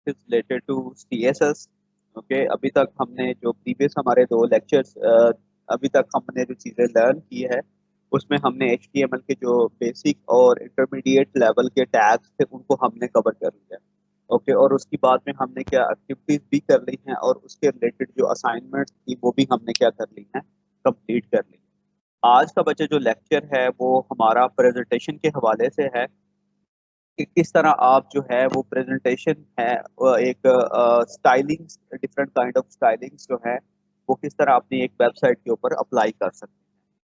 Is related to CSS। Okay, अभी तक हमने जो प्रीवियस हमारे दो लेक्चर्स अभी तक हमने जो चीज़ें लर्न की है उसमें हमने HTML के जो बेसिक और इंटरमीडिएट लेवल के टैग्स थे उनको हमने कवर कर लिया। ओके, और उसके बाद में हमने क्या एक्टिविटीज भी कर ली हैं और उसके रिलेटेड जो असाइनमेंट्स थी वो भी हमने क्या कर ली हैं, कंप्लीट कर ली। आज का बच्चे जो लेक्चर है वो हमारा प्रेजेंटेशन के हवाले से है कि किस तरह आप जो है वो प्रेजेंटेशन है एक styling, different kind of stylings जो है वो किस तरह अपनी एक वेबसाइट के ऊपर अप्लाई कर सकते हैं।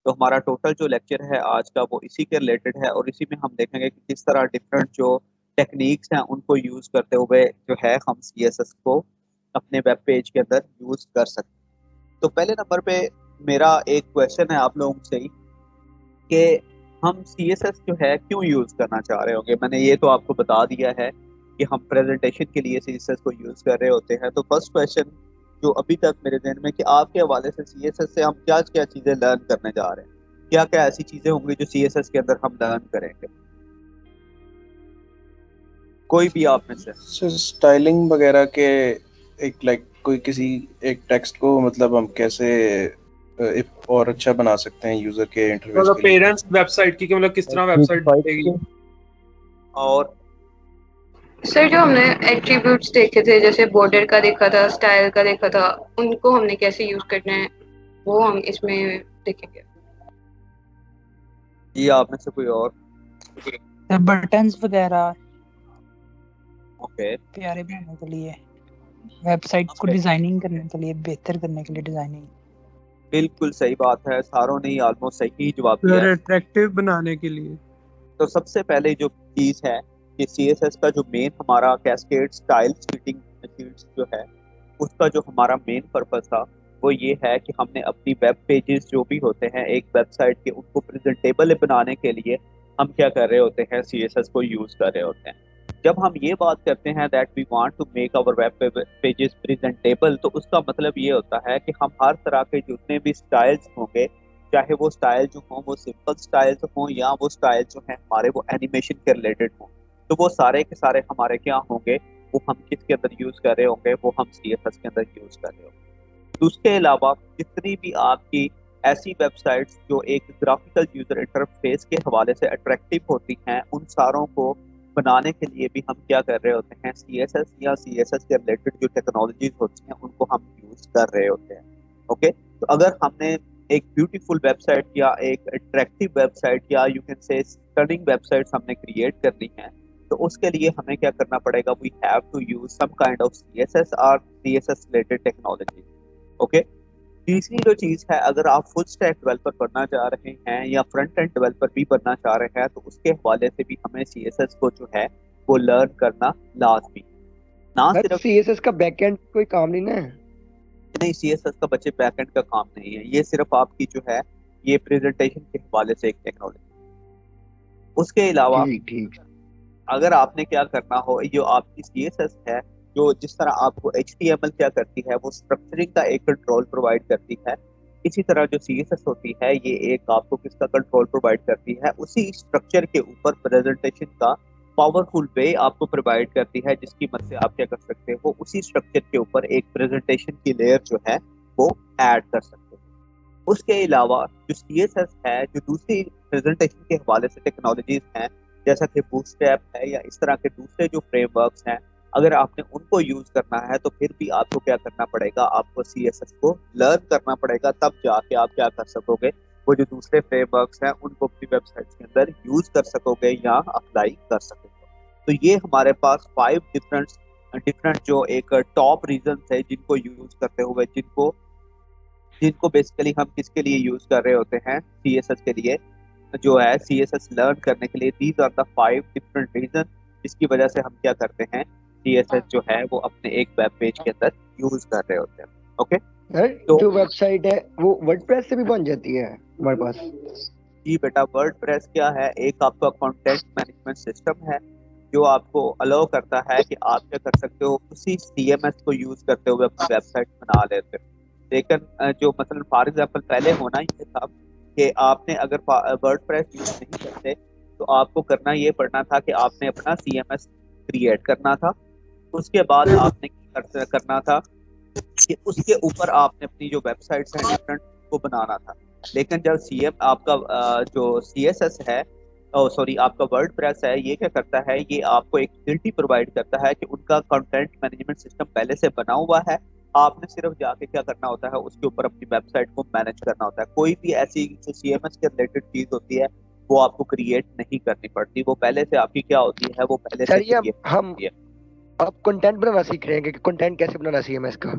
तो हमारा टोटल जो लेक्चर है आज का वो इसी के रिलेटेड है और इसी में हम देखेंगे कि किस तरह डिफरेंट जो टेक्निक्स हैं उनको यूज़ करते हुए जो है हम CSS को अपने वेब पेज के अंदर यूज़ कर सकते हैं। तो पहले नंबर पे मेरा एक क्वेश्चन है आप लोगों से ही कि हम CSS जो है क्यों यूज़ करना चाह रहे होंगे। मैंने ये तो आपको बता दिया है कि हम प्रेजेंटेशन के लिए CSS को यूज़ कर रहे होते हैं। तो फर्स्ट क्वेश्चन जो अभी तक मेरे ज़हन में कि आपके हवाले से CSS से हम क्या क्या चीज़ें लर्न करने जा रहे हैं, क्या क्या ऐसी चीज़ें होंगी जो CSS के अंदर हम लर्न करेंगे, कोई भी आप में से। स्टाइलिंग वगैरह के एक कोई किसी एक टेक्स्ट को मतलब हम कैसे और अच्छा बना सकते हैं यूजर के इंटरफेस मतलब के लिए। पेरेंट्स वेबसाइट की कि मतलब किस तरह वेबसाइट दिखेगी। और सर जो हमने एट्रीब्यूट्स देखे थे जैसे बॉर्डर का देखा था, स्टाइल का देखा था, उनको हमने कैसे यूज करना है वो हम इसमें देखेंगे। ये आप में से कोई और। बटन्स वगैरह ओके, प्यारे बनाने के लिए, वेबसाइट को डिजाइनिंग करने के लिए, बेहतर करने के लिए डिजाइनिंग। बिल्कुल सही बात है, सारों ने ऑलमोस्ट सही जवाब दिया है। अट्रैक्टिव बनाने के लिए। तो सबसे पहले जो चीज़ है कि CSS का जो मेन हमारा कैस्केड स्टाइल शीट्स जो है उसका जो हमारा मेन पर्पस था वो ये है कि हमने अपनी वेब पेजेस जो भी होते हैं एक वेबसाइट के उनको प्रेजेंटेबल बनाने के लिए हम क्या कर रहे होते हैं, CSS को यूज़ कर रहे होते हैं। जब हम ये बात करते हैं that we want to make our web pages presentable, तो उसका मतलब ये होता है कि हम हर तरह के जितने भी स्टाइल्स होंगे, चाहे वो स्टाइल जो हों वो सिंपल स्टाइल्स हों या वो स्टाइल जो हैं हमारे वो एनिमेशन के रिलेटेड हों, तो वो सारे के सारे हमारे क्या होंगे, वो हम किसके अंदर यूज़ कर रहे होंगे, वो हम CSS के अंदर यूज़ कर रहे होंगे। तो उसके अलावा जितनी भी आपकी ऐसी वेबसाइट्स जो एक ग्राफिकल यूजर इंटरफेस के हवाले से अट्रैक्टिव होती हैं उन सारों को बनाने के लिए भी हम क्या कर रहे होते हैं, CSS या CSS के रिलेटेड जो टेक्नोलॉजीज होती हैं उनको हम यूज कर रहे होते हैं। ओके, तो अगर हमने एक ब्यूटीफुल वेबसाइट या एक अट्रैक्टिव वेबसाइट या you can say stunning websites हमने क्रिएट करनी है तो उसके लिए हमें क्या करना पड़ेगा, we have to use some kind of CSS और CSS रिलेटेड टेक्नोलॉजी। ओके, तीसरी जो चीज़ है, अगर आप फुल स्टैक डेवलपर बनना चाह रहे हैं या फ्रंट एंड डेवलपर भी बनना चाह रहे हैं तो उसके हवाले से भी हमें CSS को जो है वो लर्न करना लाजमी। ना सिर्फ CSS का बैकएंड कोई काम नहीं ना है। नहीं, CSS का बच्चे बैकएंड का काम नहीं है, ये सिर्फ आपकी जो है ये प्रेजेंटेशन के हवाले से एक टेक्नोलॉजी। उसके अलावा ठीक अगर आपने क्या करना हो, जो आपकी CSS है जो जिस तरह आपको HTML क्या करती है वो स्ट्रक्चरिंग का एक कंट्रोल प्रोवाइड करती है, इसी तरह जो CSS होती है ये एक आपको किसका कंट्रोल प्रोवाइड करती है, उसी स्ट्रक्चर के ऊपर प्रेजेंटेशन का पावरफुल वे आपको प्रोवाइड करती है जिसकी मदद से आप क्या कर सकते हो, उसी स्ट्रक्चर के ऊपर एक प्रेजेंटेशन की लेयर जो है वो ऐड कर सकते हो। उसके अलावा जो CSS है जो दूसरी प्रेजेंटेशन के हवाले से टेक्नोलॉजीज हैं जैसा कि बूटस्ट्रैप है या इस तरह के दूसरे जो फ्रेमवर्क्स हैं, अगर आपने उनको यूज करना है तो फिर भी आपको क्या करना पड़ेगा, आपको CSS को लर्न करना पड़ेगा, तब जाके आप क्या कर सकोगे, वो जो दूसरे फ्रेमवर्क्स हैं उनको अपनी वेबसाइट्स के अंदर यूज कर सकोगे या अप्लाई कर सकोगे। तो ये हमारे पास 5 डिफरेंट जो एक टॉप रीजन है जिनको यूज करते हुए जिनको बेसिकली हम किसके लिए यूज कर रहे होते हैं, CSS के लिए जो है CSS लर्न करने के लिए। These are the 5 different reason जिसकी वजह से हम क्या करते हैं, CSS जो है वो अपने एक वेब पेज के अंदर यूज कर रहे होते हैं। ओके, तो जो वेबसाइट है वो वर्डप्रेस से भी बन जाती है हमारे पास। जी बेटा, वर्डप्रेस क्या है, एक आपका कंटेंट मैनेजमेंट सिस्टम है जो आपको अलाउ करता है कि आप क्या कर सकते हो, उसी CMS को यूज करते हुए अपनी वेबसाइट बना लेते हो। लेकिन जो मतलब फॉर एग्जांपल पहले होना ये था कि आपने अगर वर्डप्रेस यूज नहीं करते तो आपको करना ये पड़ना था कि आपने अपना CMS क्रिएट करना था, उसके बाद आपने करना था कि उसके ऊपर आपने अपनी जो वेबसाइट्स हैं डिफरेंट को बनाना था। लेकिन जब सीएम आपका जो सीएसएस है, सॉरी आपका वर्डप्रेस है, ये क्या करता है, ये आपको एक फैसिलिटी प्रोवाइड करता है कि उनका कंटेंट मैनेजमेंट सिस्टम पहले से बना हुआ है, आपने सिर्फ जाके क्या करना होता है, उसके ऊपर अपनी वेबसाइट को मैनेज करना होता है। कोई भी ऐसी जो सीएमएस के रिलेटेड चीज होती है वो आपको क्रिएट नहीं करनी पड़ती, वो पहले से आपकी क्या होती है, वो पहले से सर ये क्रिएट हम होती है। अब कंटेंट बनाना सीख रहे हैं कि कंटेंट कैसे बनाना सीएमएस का।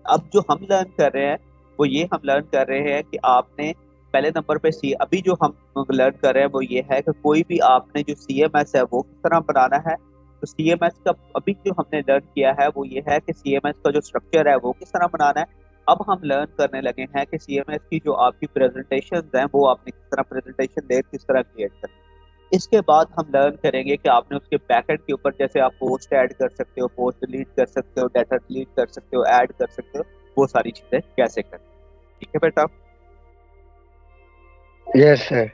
अब जो हम लर्न कर रहे हैं वो ये हम लर्न कर रहे हैं कि आपने पहले नंबर पे अभी जो हम लर्न कर रहे हैं वो ये है कि कोई भी आपने जो सीएमएस है वो किस तरह बनाना है। तो सीएमएस का अभी जो हमने लर्न किया है वो ये है कि सीएमएस का जो स्ट्रक्चर है वो किस तरह बनाना है। अब हम लर्न करने लगे हैं कि सीएमएस की जो आपकी प्रेजेंटेशन हैं वो आपने किस तरह प्रेजेंटेशन लेयर किस तरह क्रिएट करनी है। इसके बाद हम लर्न करेंगे कि आपने उसके बैकएंड के ऊपर जैसे आप पोस्ट ऐड कर सकते हो, पोस्ट डिलीट कर सकते हो, डाटा डिलीट कर सकते हो, ऐड कर सकते हो, वो सारी चीजें कैसे करनी। ठीक है बेटा? Yes sir.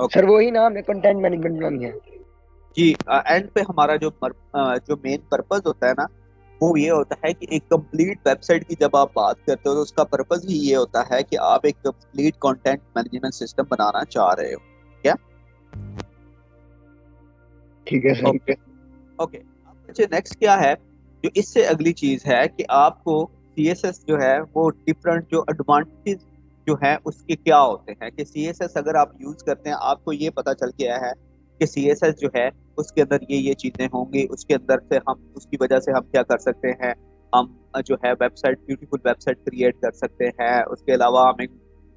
ओके सर वही ना हमने कंटेंट मैनेजमेंट बनानी है जी। एंड पे हमारा जो मेन पर्पस होता है ना वो ये होता है कि एक कंप्लीट वेबसाइट की जब आप बात करते हो तो उसका पर्पस ही ये होता है कि आप एक कंप्लीट कंटेंट मैनेजमेंट सिस्टम बनाना चाह रहे हो। क्या? ठीक है सर। Okay okay. अब बच्चे नेक्स्ट क्या है, जो इससे अगली चीज है कि आपको सीएसएस जो है वो डिफरेंट जो एडवांटेजेस जो है उसके क्या होते हैं। कि सीएसएस अगर आप यूज करते हैं आपको ये पता चल गया है कि सीएसएस जो है उसके अंदर ये चीजें होंगी, उसके अंदर से हम उसकी वजह से हम क्या कर सकते हैं, हम जो है वेबसाइट ब्यूटीफुल वेबसाइट क्रिएट कर सकते हैं। उसके अलावा हमें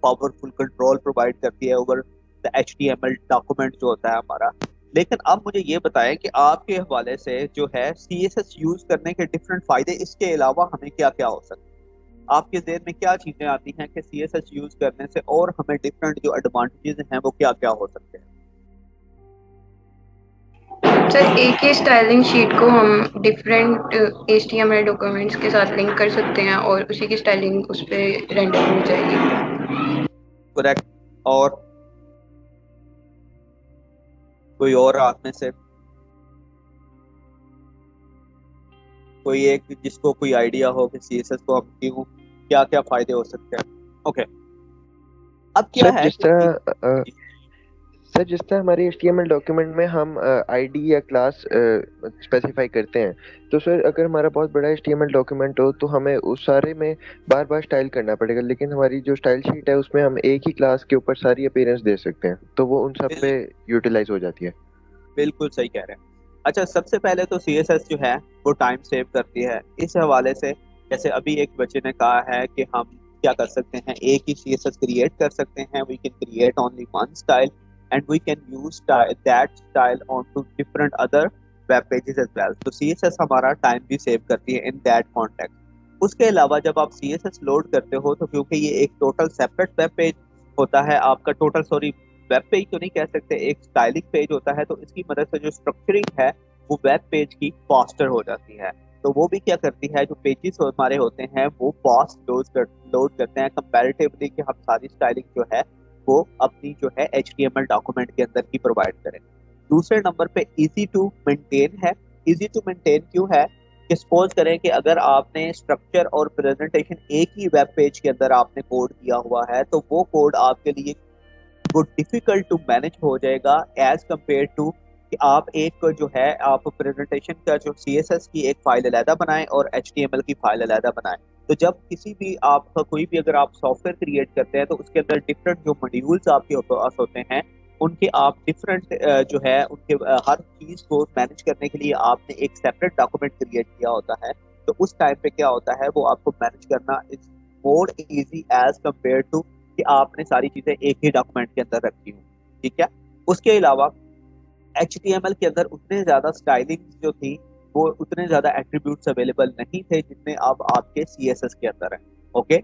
पावरफुल कंट्रोल प्रोवाइड करती है ओवर द एचटीएमएल डॉक्यूमेंट जो होता है हमारा। लेकिन अब मुझे ये बताएं कि आपके हवाले से जो है सीएसएस यूज करने के डिफरेंट फायदे, इसके अलावा हमें क्या क्या हो सकते हैं। आपके ज़हन में क्या चीजें आती हैं कि सीएसएस यूज करने से और हमें डिफरेंट जो एडवांटेजेस हैं वो क्या क्या हो सकते हैं। सर एक ही स्टाइलिंग शीट को हम डिफरेंट HTML डॉक्यूमेंट्स के साथ लिंक कर सकते हैं और उसी की स्टाइलिंग उस पर रेंडर हो जाएगी। करेक्ट। और कोई और आप में से कोई एक जिसको कोई आइडिया हो कि सीएसएस को हम क्यों क्या क्या फायदे हो सकते हैं। ओके अब क्या सर है सर जिस तरह हमारे HTML डॉक्यूमेंट में हम आईडी या क्लास स्पेसिफाई करते हैं, तो सर अगर हमारा बहुत बड़ा HTML डॉक्यूमेंट हो तो हमें उस सारे में बार बार स्टाइल करना पड़ेगा, लेकिन हमारी जो स्टाइल शीट है उसमें हम एक ही क्लास के ऊपर सारी अपीयरेंस दे सकते हैं, तो वो उन सब पे यूटिलाइज हो जाती है। बिल्कुल सही कह रहे हैं। अच्छा सबसे पहले तो सीएसएस जो है वो टाइम सेव करती है। इस हवाले से जैसे अभी एक बच्चे ने कहा है कि हम क्या कर सकते हैं, एक ही सीएसएस क्रिएट कर सकते हैं। We can create only one style and we can use that style on to different other web pages as well. तो सीएसएस हमारा टाइम भी सेव करती है इन दैट कॉन्टेक्स्ट। उसके अलावा जब आप सीएसएस लोड करते हो तो क्योंकि ये एक टोटल सेपरेट वेब पेज होता है आपका, टोटल सॉरी वेब पेज तो नहीं कह सकते, एक स्टाइलिंग पेज होता है, तो इसकी मदद से जो स्ट्रक्चरिंग है वो वेब पेज की फास्टर हो जाती है। तो वो भी क्या करती है, जो पेजेस हमारे होते हैं वो फास्ट लोड करते हैं कंपैरेटिवली कि हम सारी स्टाइलिंग जो है वो अपनी जो है HTML डॉक्यूमेंट के अंदर ही प्रोवाइड करें। दूसरे नंबर पे इजी टू मेंटेन है। इजी टू मेंटेन क्यों है कि सपोज करें कि अगर आपने स्ट्रक्चर और प्रेजेंटेशन एक ही वेब पेज के अंदर आपने कोड किया हुआ है तो वो कोड आपके लिए वो डिफिकल्ट टू मैनेज हो जाएगा एज कम्पेयर टू कि आप एक जो है आप प्रेजेंटेशन का जो CSS की एक फाइल अलहदा बनाएं और HTML की फाइल अलहदा बनाएं। तो जब किसी भी आपका कोई भी अगर आप सॉफ्टवेयर क्रिएट करते हैं तो उसके अंदर डिफरेंट जो मॉड्यूल्स आपके पास होते हैं उनके आप डिफरेंट जो है उनके हर चीज़ को मैनेज करने के लिए आपने एक सेपरेट डॉक्यूमेंट क्रिएट किया होता है। तो उस टाइम पे क्या होता है वो आपको मैनेज करना is more easy as compare to कि आपने सारी चीजें एक ही डॉक्यूमेंट के अंदर रखी हूँ। ठीक है। उसके अलावा HTML के अंदर उतने ज्यादा स्टाइलिंग जो थी वो उतने ज्यादा एट्रीब्यूट्स अवेलेबल नहीं थे जितने अब आपके CSS के अंदर है। ओके।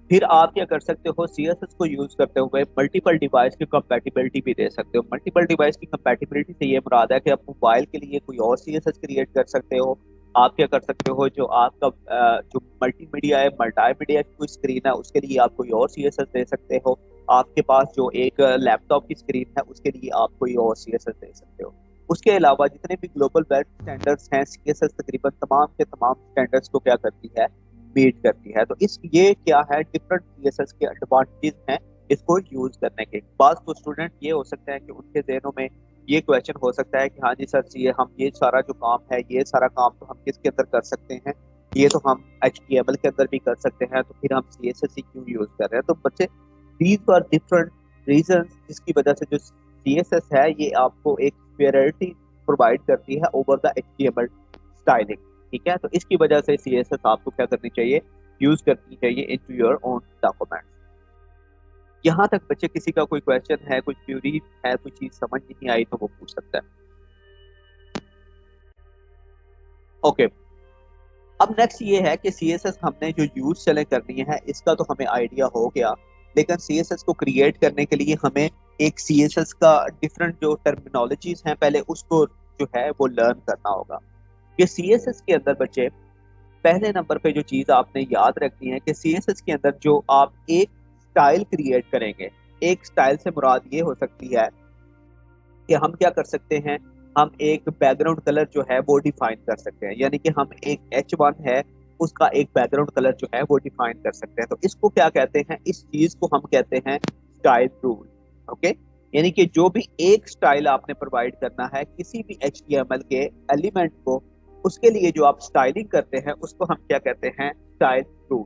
फिर आप क्या कर सकते हो, CSS को यूज करते हुए मल्टीपल डिवाइस की कंपैटिबिलिटी भी दे सकते हो। मल्टीपल डिवाइस की कंपैटिबिलिटी से ये मुराद है कि आप मोबाइल के लिए कोई और CSS क्रिएट कर सकते हो। आप क्या कर सकते हो, जो आपका जो मल्टीमीडिया है, मल्टीमीडिया की कोई स्क्रीन है उसके लिए आप कोई और CSS दे सकते हो। आपके पास जो एक लैपटॉप की स्क्रीन है उसके लिए आप कोई और CSS दे सकते हो। उसके अलावा जितने भी ग्लोबल वेब स्टैंडर्ड्स हैं, CSS तकरीबन तमाम के तमाम स्टैंडर्ड्स को क्या करती है, मीट करती है। तो इस ये क्या है, डिफरेंट CSS के एडवांटेजेस हैं इसको यूज करने के। बात तो स्टूडेंट ये हो सकता है कि उनके ज़हनों में ये क्वेश्चन हो सकता है कि हाँ जी सर जी, हम ये सारा जो काम है, ये सारा काम तो हम किसके अंदर कर सकते हैं, ये तो हम HTML के अंदर भी कर सकते हैं, तो फिर हम CSS ही क्यों यूज कर रहे हैं। तो बच्चे, दीज आर डिफरेंट रीजन जिसकी वजह से जो CSS है ये आपको एक सुपीरियरिटी प्रोवाइड करती है ओवर द HTML स्टाइलिंग, ठीक है। तो इसकी वजह से CSS आपको क्या करनी चाहिए, यूज करनी चाहिए इनटू योर ओन डॉक्यूमेंट। यहाँ तक बच्चे किसी का कोई क्वेश्चन है, कोई क्यूरी है, कोई चीज समझ नहीं आई तो वो पूछ सकता है। ओके, अब नेक्स्ट ये है कि CSS हमने जो यूज चले करनी है इसका तो हमें आइडिया हो गया, लेकिन CSS को क्रिएट करने के लिए हमें एक CSS का डिफरेंट जो टर्मिनोलॉजीज हैं पहले उसको जो है वो लर्न करना होगा। कि CSS के अंदर बच्चे पहले नंबर पे जो चीज आपने याद रखनी है कि CSS के अंदर जो आप एक स्टाइल क्रिएट करेंगे, एक स्टाइल से मुराद ये हो सकती है कि हम क्या कर सकते हैं, हम एक बैकग्राउंड कलर जो है वो डिफाइन कर सकते हैं, यानी कि हम एक H1 है उसका एक बैकग्राउंड कलर जो है वो डिफाइन कर सकते हैं। तो इसको क्या कहते हैं, इस चीज को हम कहते हैं स्टाइल रूल। ओके, यानी कि जो भी एक स्टाइल आपने प्रोवाइड करना है किसी भी HTML के एलिमेंट को, उसके लिए जो आप स्टाइलिंग करते हैं उसको हम क्या कहते हैं, स्टाइल रूल।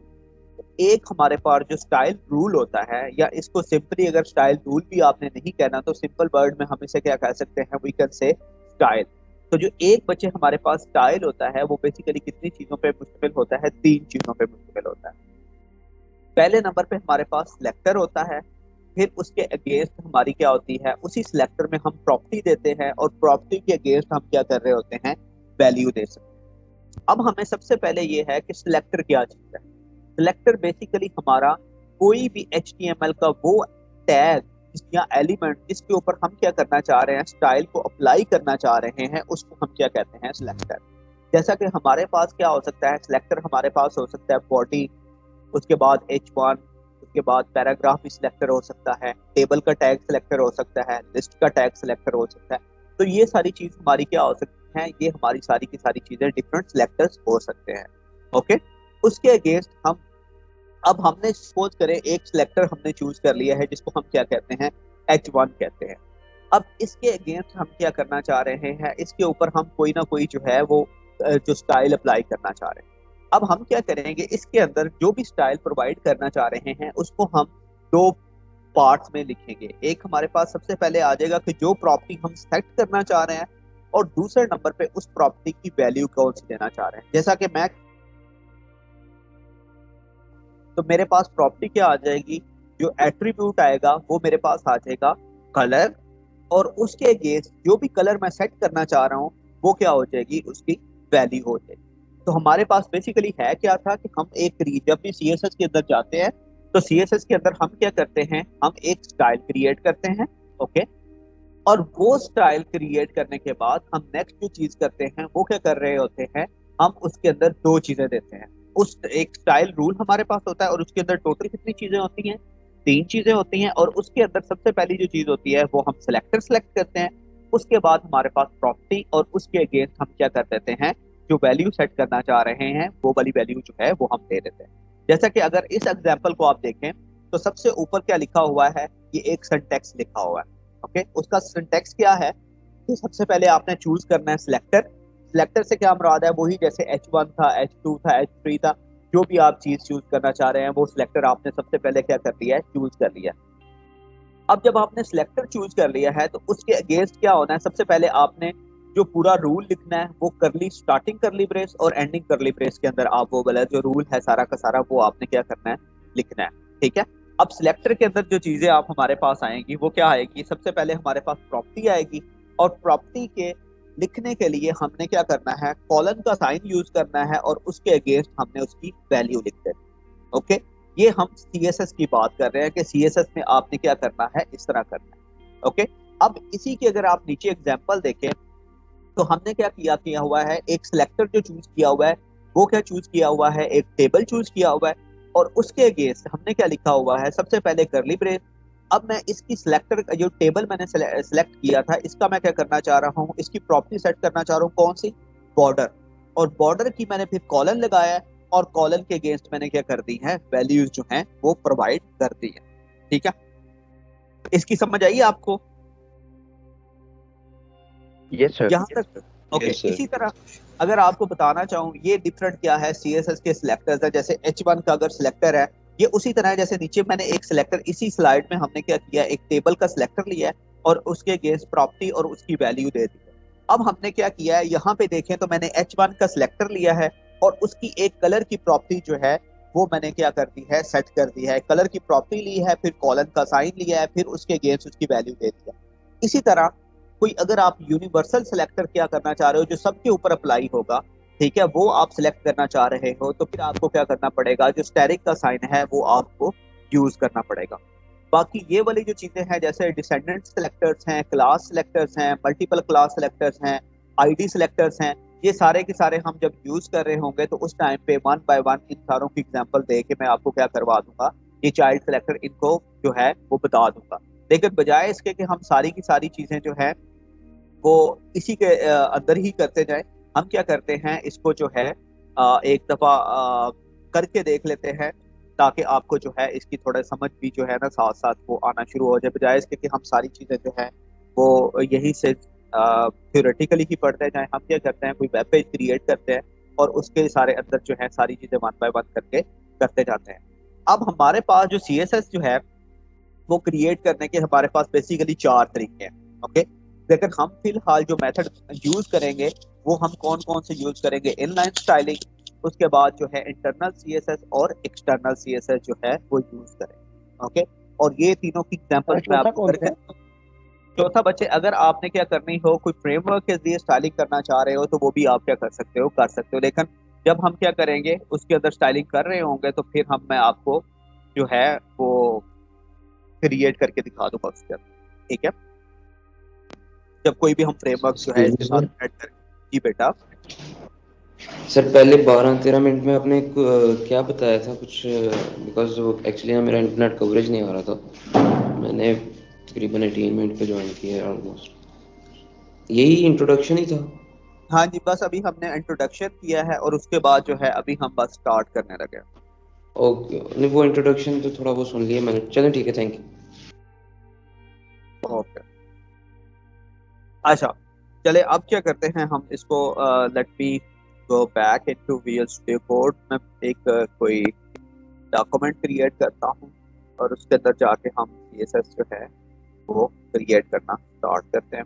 एक हमारे पास जो स्टाइल रूल होता है, या इसको सिंपली अगर स्टाइल रूल भी आपने नहीं कहना तो सिंपल वर्ड में हम इसे क्या कह सकते हैं, वी कैन से स्टाइल। तो जो एक बच्चे हमारे पास स्टाइल होता है वो बेसिकली कितनी चीजों पे मुश्तमिल होता है, 3 चीजों पे मुश्तमिल होता है। पहले नंबर पे हमारे पास सिलेक्टर होता है, फिर उसके अगेंस्ट हमारी क्या होती है, उसी सिलेक्टर में हम प्रॉपर्टी देते हैं और प्रॉपर्टी के अगेंस्ट हम क्या कर रहे होते हैं, वैल्यू दे सकते हैं। अब हमें सबसे पहले ये है कि सिलेक्टर क्या चीज है। सिलेक्टर बेसिकली हमारा कोई भी HTML का वो टैग या एलिमेंट जिसके ऊपर हम क्या करना चाह रहे हैं, स्टाइल को अप्लाई करना चाह रहे हैं, उसको हम क्या कहते हैं, सिलेक्टर। जैसा कि हमारे पास क्या हो सकता है, सिलेक्टर हमारे पास हो सकता है बॉडी, उसके बाद H1, उसके बाद पैराग्राफ भी सिलेक्टर हो सकता है, टेबल का टैग सिलेक्टर हो सकता है, लिस्ट का टैग सिलेक्टर हो सकता है। तो ये सारी चीज हमारी क्या हो सकती है, ये हमारी सारी की सारी चीजें डिफरेंट सिलेक्टर्स हो सकते हैं। ओके, उसके अगेंस्ट हम, अब हमने सपोज करें एक सिलेक्टर हमने चूज कर लिया है जिसको हम क्या कहते हैं, H1 कहते हैं। अब इसके अगेंस्ट हम क्या करना चाह रहे हैं, इसके ऊपर हम कोई ना कोई जो है वो जो स्टाइल अप्लाई करना चाह रहे हैं। अब हम क्या करेंगे, इसके अंदर जो भी स्टाइल प्रोवाइड करना चाह रहे हैं उसको हम 2 पार्ट्स में लिखेंगे। एक हमारे पास सबसे पहले आ जाएगा कि जो प्रॉपर्टी हम सेलेक्ट करना चाह रहे हैं, और दूसरे नंबर पे उस प्रॉपर्टी की वैल्यू कौन सी देना चाह रहे हैं। जैसा कि मैं, तो मेरे पास प्रॉपर्टी क्या आ जाएगी, जो एट्रीब्यूट आएगा वो मेरे पास आ जाएगा कलर, और उसके अगेंस्ट जो भी कलर मैं सेट करना चाह रहा हूँ वो क्या हो जाएगी, उसकी वैल्यू हो जाएगी। तो हमारे पास बेसिकली है क्या था कि हम एक, जब भी CSS के अंदर जाते हैं तो CSS के अंदर हम क्या करते हैं, हम एक स्टाइल क्रिएट करते हैं। ओके, और वो स्टाइल क्रिएट करने के बाद हम नेक्स्ट जो चीज करते हैं वो क्या कर रहे होते हैं, हम उसके अंदर 2 चीजें देते हैं। उस एक स्टाइल रूल हमारे पास होता है और उसके अंदर टोटल कितनी चीजें होती हैं, 3 चीजें होती हैं। और उसके अंदर सबसे पहली जो चीज होती है वो हम सिलेक्टर सेलेक्ट करते हैं, उसके बाद हमारे पास प्रॉपर्टी, और उसके अगेंस्ट हम क्या कर देते हैं, जो वैल्यू सेट करना चाह रहे हैं वो वाली वैल्यू जो है वो हम दे देते हैं। जैसा कि अगर इस एग्जांपल को आप देखें तो सबसे ऊपर क्या लिखा हुआ है, ये एक सिंटैक्स लिखा हुआ है। ओके, उसका सिंटैक्स क्या है, तो सबसे पहले आपने चूज करना है सिलेक्टर। सिलेक्टर से क्या मुराद है, वही जैसे H1 था, H2 था, H3 था, जो भी आप चीज चूज करना चाह रहे हैं वो सिलेक्टर आपने सबसे पहले क्या कर लिया है, चूज कर लिया। अब जब आपने सिलेक्टर चूज कर लिया है तो उसके अगेंस्ट क्या होना है, सबसे पहले आपने जो पूरा रूल लिखना है वो करली, स्टार्टिंग करली ब्रेस और एंडिंग करली ब्रेस के अंदर आप वो वाला जो रूल है सारा का सारा वो आपने क्या करना है, लिखना है। ठीक है, अब सिलेक्टर के अंदर जो चीजें आप हमारे पास आएंगी वो क्या आएगी, सबसे पहले हमारे पास प्रॉपर्टी आएगी, और प्रॉपर्टी के लिखने के लिए हमने क्या करना है, कॉलन का साइन यूज करना है और उसके अगेंस्ट हमने उसकी वैल्यू लिख देनी। ओके, ये हम CSS की बात कर रहे हैं कि CSS में आपने क्या करना है, इस तरह करना है। ओके, अब इसी की अगर आप नीचे एग्जांपल देखें तो हमने क्या किया हुआ है, एक सिलेक्टर जो चूज किया हुआ है वो क्या चूज किया हुआ है, एक टेबल चूज किया हुआ है, और उसके अगेंस्ट हमने क्या लिखा हुआ है, सबसे पहले करली ब्रेस, अब मैं इसकी सिलेक्टर जो टेबल मैंने सिलेक्ट किया था, इसका मैं क्या करना चाह रहा हूँ, इसकी प्रॉपर्टी सेट करना चाह रहा हूँ, कौन सी, बॉर्डर। और बॉर्डर की मैंने फिर कॉलन लगाया है, और कॉलन के अगेंस्ट मैंने क्या कर दी है, वैल्यूज जो हैं वो प्रोवाइड कर दी है। ठीक है, इसकी समझ आई आपको? Yes sir. यहाँ तक ओके। इसी तरह अगर आपको बताना चाहूँ, ये डिफरेंट क्या है सीएसएस के सिलेक्टर्स है। जैसे H1 का अगर सिलेक्टर है, ये उसी तरह है जैसे नीचे मैंने एक सिलेक्टर, इसी स्लाइड में हमने क्या किया, एक टेबल का सिलेक्टर लिया है और उसके अगेंस्ट प्रॉपर्टी और उसकी वैल्यू दे दी है। अब हमने क्या किया है, यहाँ पे देखें तो मैंने H1 का सिलेक्टर लिया है और उसकी एक कलर की प्रॉपर्टी जो है वो मैंने क्या कर दी है, सेट कर दी है। कलर की प्रॉपर्टी ली है, फिर कॉलन का साइन लिया है, फिर उसके अगेंस्ट उसकी वैल्यू दे दी है। इसी तरह कोई अगर आप यूनिवर्सल सिलेक्टर क्या करना चाह रहे हो जो सबके ऊपर अप्लाई होगा, ठीक है, वो आप सिलेक्ट करना चाह रहे हो, तो फिर आपको क्या करना पड़ेगा, जो स्टेरिक का साइन है वो आपको यूज करना पड़ेगा। बाकी ये वाली जो चीजें हैं जैसे डिसेंडेंट सिलेक्टर्स हैं, क्लास सिलेक्टर्स हैं, मल्टीपल क्लास सिलेक्टर्स हैं, आईडी सिलेक्टर्स हैं, ये सारे के सारे हम जब यूज कर रहे होंगे तो उस टाइम पे वन बाय वन इन सारों की एग्जांपल दे के मैं आपको क्या करवा दूंगा, ये चाइल्ड सिलेक्टर इनको जो है वो बता दूंगा। लेकिन बजाय इसके कि हम सारी की सारी चीजें जो है वो इसी के अंदर ही करते जाए, हम क्या करते हैं, इसको जो है एक दफा करके देख लेते हैं, ताकि आपको जो है इसकी थोड़ा समझ भी जो है ना साथ साथ वो आना शुरू हो जाए। बजाय इसके कि हम सारी चीजें जो है वो यही से थ्योरेटिकली ही पढ़ते जाएं, हम क्या करते हैं, कोई वेब पेज क्रिएट करते हैं और उसके सारे अंदर जो है सारी चीजें वन बाय वन करके करते जाते हैं। अब हमारे पास जो CSS जो है वो क्रिएट करने के हमारे पास बेसिकली 4 तरीके हैं। ओके, लेकिन हम फिलहाल जो मेथड यूज करेंगे वो हम कौन कौन से यूज करेंगे, इनलाइन स्टाइलिंग, उसके बाद जो है इंटरनल CSS और एक्सटर्नल CSS जो है वो यूज करेंगे। ओके, और ये तीनों की एग्जांपल मैं आपको करके चौथा बच्चे, अगर आपने क्या करनी हो, कोई फ्रेमवर्क के जरिए स्टाइलिंग करना चाह रहे हो तो वो भी आप क्या कर सकते हो। लेकिन जब हम क्या करेंगे उसके अंदर स्टाइलिंग कर रहे होंगे तो फिर मैं आपको जो है वो क्रिएट करके दिखा दूंगा उसके अंदर। ठीक है, जब कोई भी हम फ्रेमवर्क जो है इसके साथ ऐड करें। जी बेटा। सर पहले 12-13 मिनट में आपने क्या बताया था कुछ, बिकॉज एक्चुअली मेरा इंटरनेट कवरेज नहीं आ रहा था, मैंने तकरीबन 18 मिनट पे ज्वाइन किया है ऑलमोस्ट, यही इंट्रोडक्शन ही था। हाँ जी, बस अभी हमने इंट्रोडक्शन किया है और उसके बाद जो है अभी हम बस स्टार्ट करने लगे। ओके, नहीं वो इंट्रोडक्शन तो थोड़ा वो सुन लिया मैंने, चलो ठीक है, थैंक यू। ओके, अच्छा चले अब क्या करते हैं हम इसको, let me go back into visual studio code. मैं एक कोई डॉक्यूमेंट क्रिएट करता हूँ और उसके अंदर जाके हम CSS जो है वो क्रिएट करना स्टार्ट करते हैं।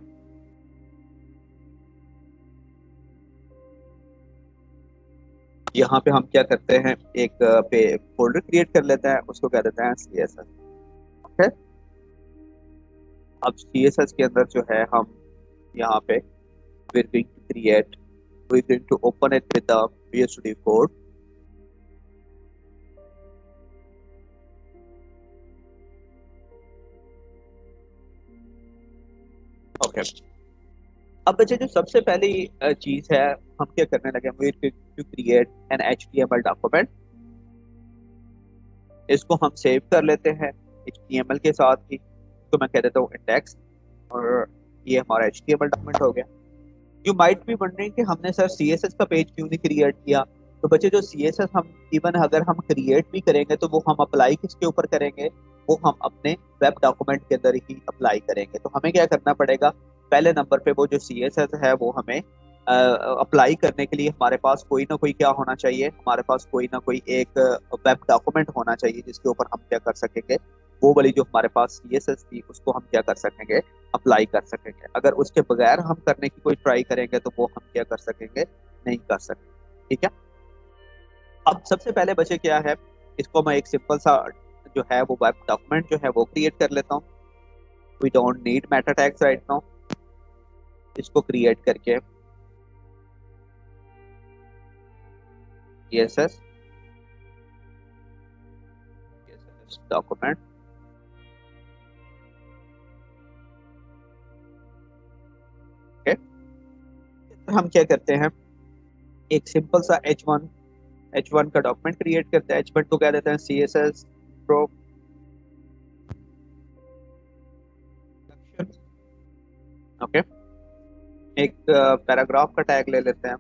यहाँ पे हम क्या करते हैं, एक पे फोल्डर क्रिएट कर लेते हैं, उसको कह देते हैं CSS। ओके, अब CSS के अंदर जो है हम यहाँ पे we're going to open it with the Visual Studio Code। Okay, अब बच्चे जो सबसे पहली चीज है हम क्या करने लगे, we're going to create an HTML document. इसको हम सेव कर लेते हैं HTML के साथ ही, तो मैं कह देता हूँ इंडेक्स, और ये हमारा HTML डॉक्यूमेंट हो गया। यू माइट बी वंडरिंग कि हमने सर CSS का पेज क्यों नहीं क्रिएट किया। तो बच्चे जो CSS हम इवन अगर हम क्रिएट भी करेंगे तो वो हम अप्लाई किसके ऊपर करेंगे, वो हम अपने वेब डॉक्यूमेंट के अंदर ही अप्लाई करेंगे। तो हमें क्या करना पड़ेगा, पहले नंबर पे वो जो CSS है वो हमें अप्लाई करने के लिए हमारे पास कोई ना कोई क्या होना चाहिए, हमारे पास कोई ना कोई एक वेब डॉक्यूमेंट होना चाहिए जिसके ऊपर हम क्या कर सकेंगे, वो वाली जो हमारे पास CSS थी उसको हम क्या कर सकेंगे, अप्लाई कर सकेंगे। अगर उसके बगैर हम करने की कोई ट्राई करेंगे तो वो हम क्या कर सकेंगे, नहीं कर सकेंगे। ठीक है, अब सबसे पहले बचे क्या है, इसको मैं एक सिंपल सा जो है वो वेब डॉक्यूमेंट जो है वो क्रिएट कर लेता हूँ। We don't need meta tags right now. इसको क्रिएट करके CSS डॉक्यूमेंट, हम क्या करते हैं, एक सिंपल सा H1 का डॉक्यूमेंट क्रिएट करते हैं। H1 को कह देते हैं CSS प्रो। ओके, एक पैराग्राफ का टैग ले लेते हैं।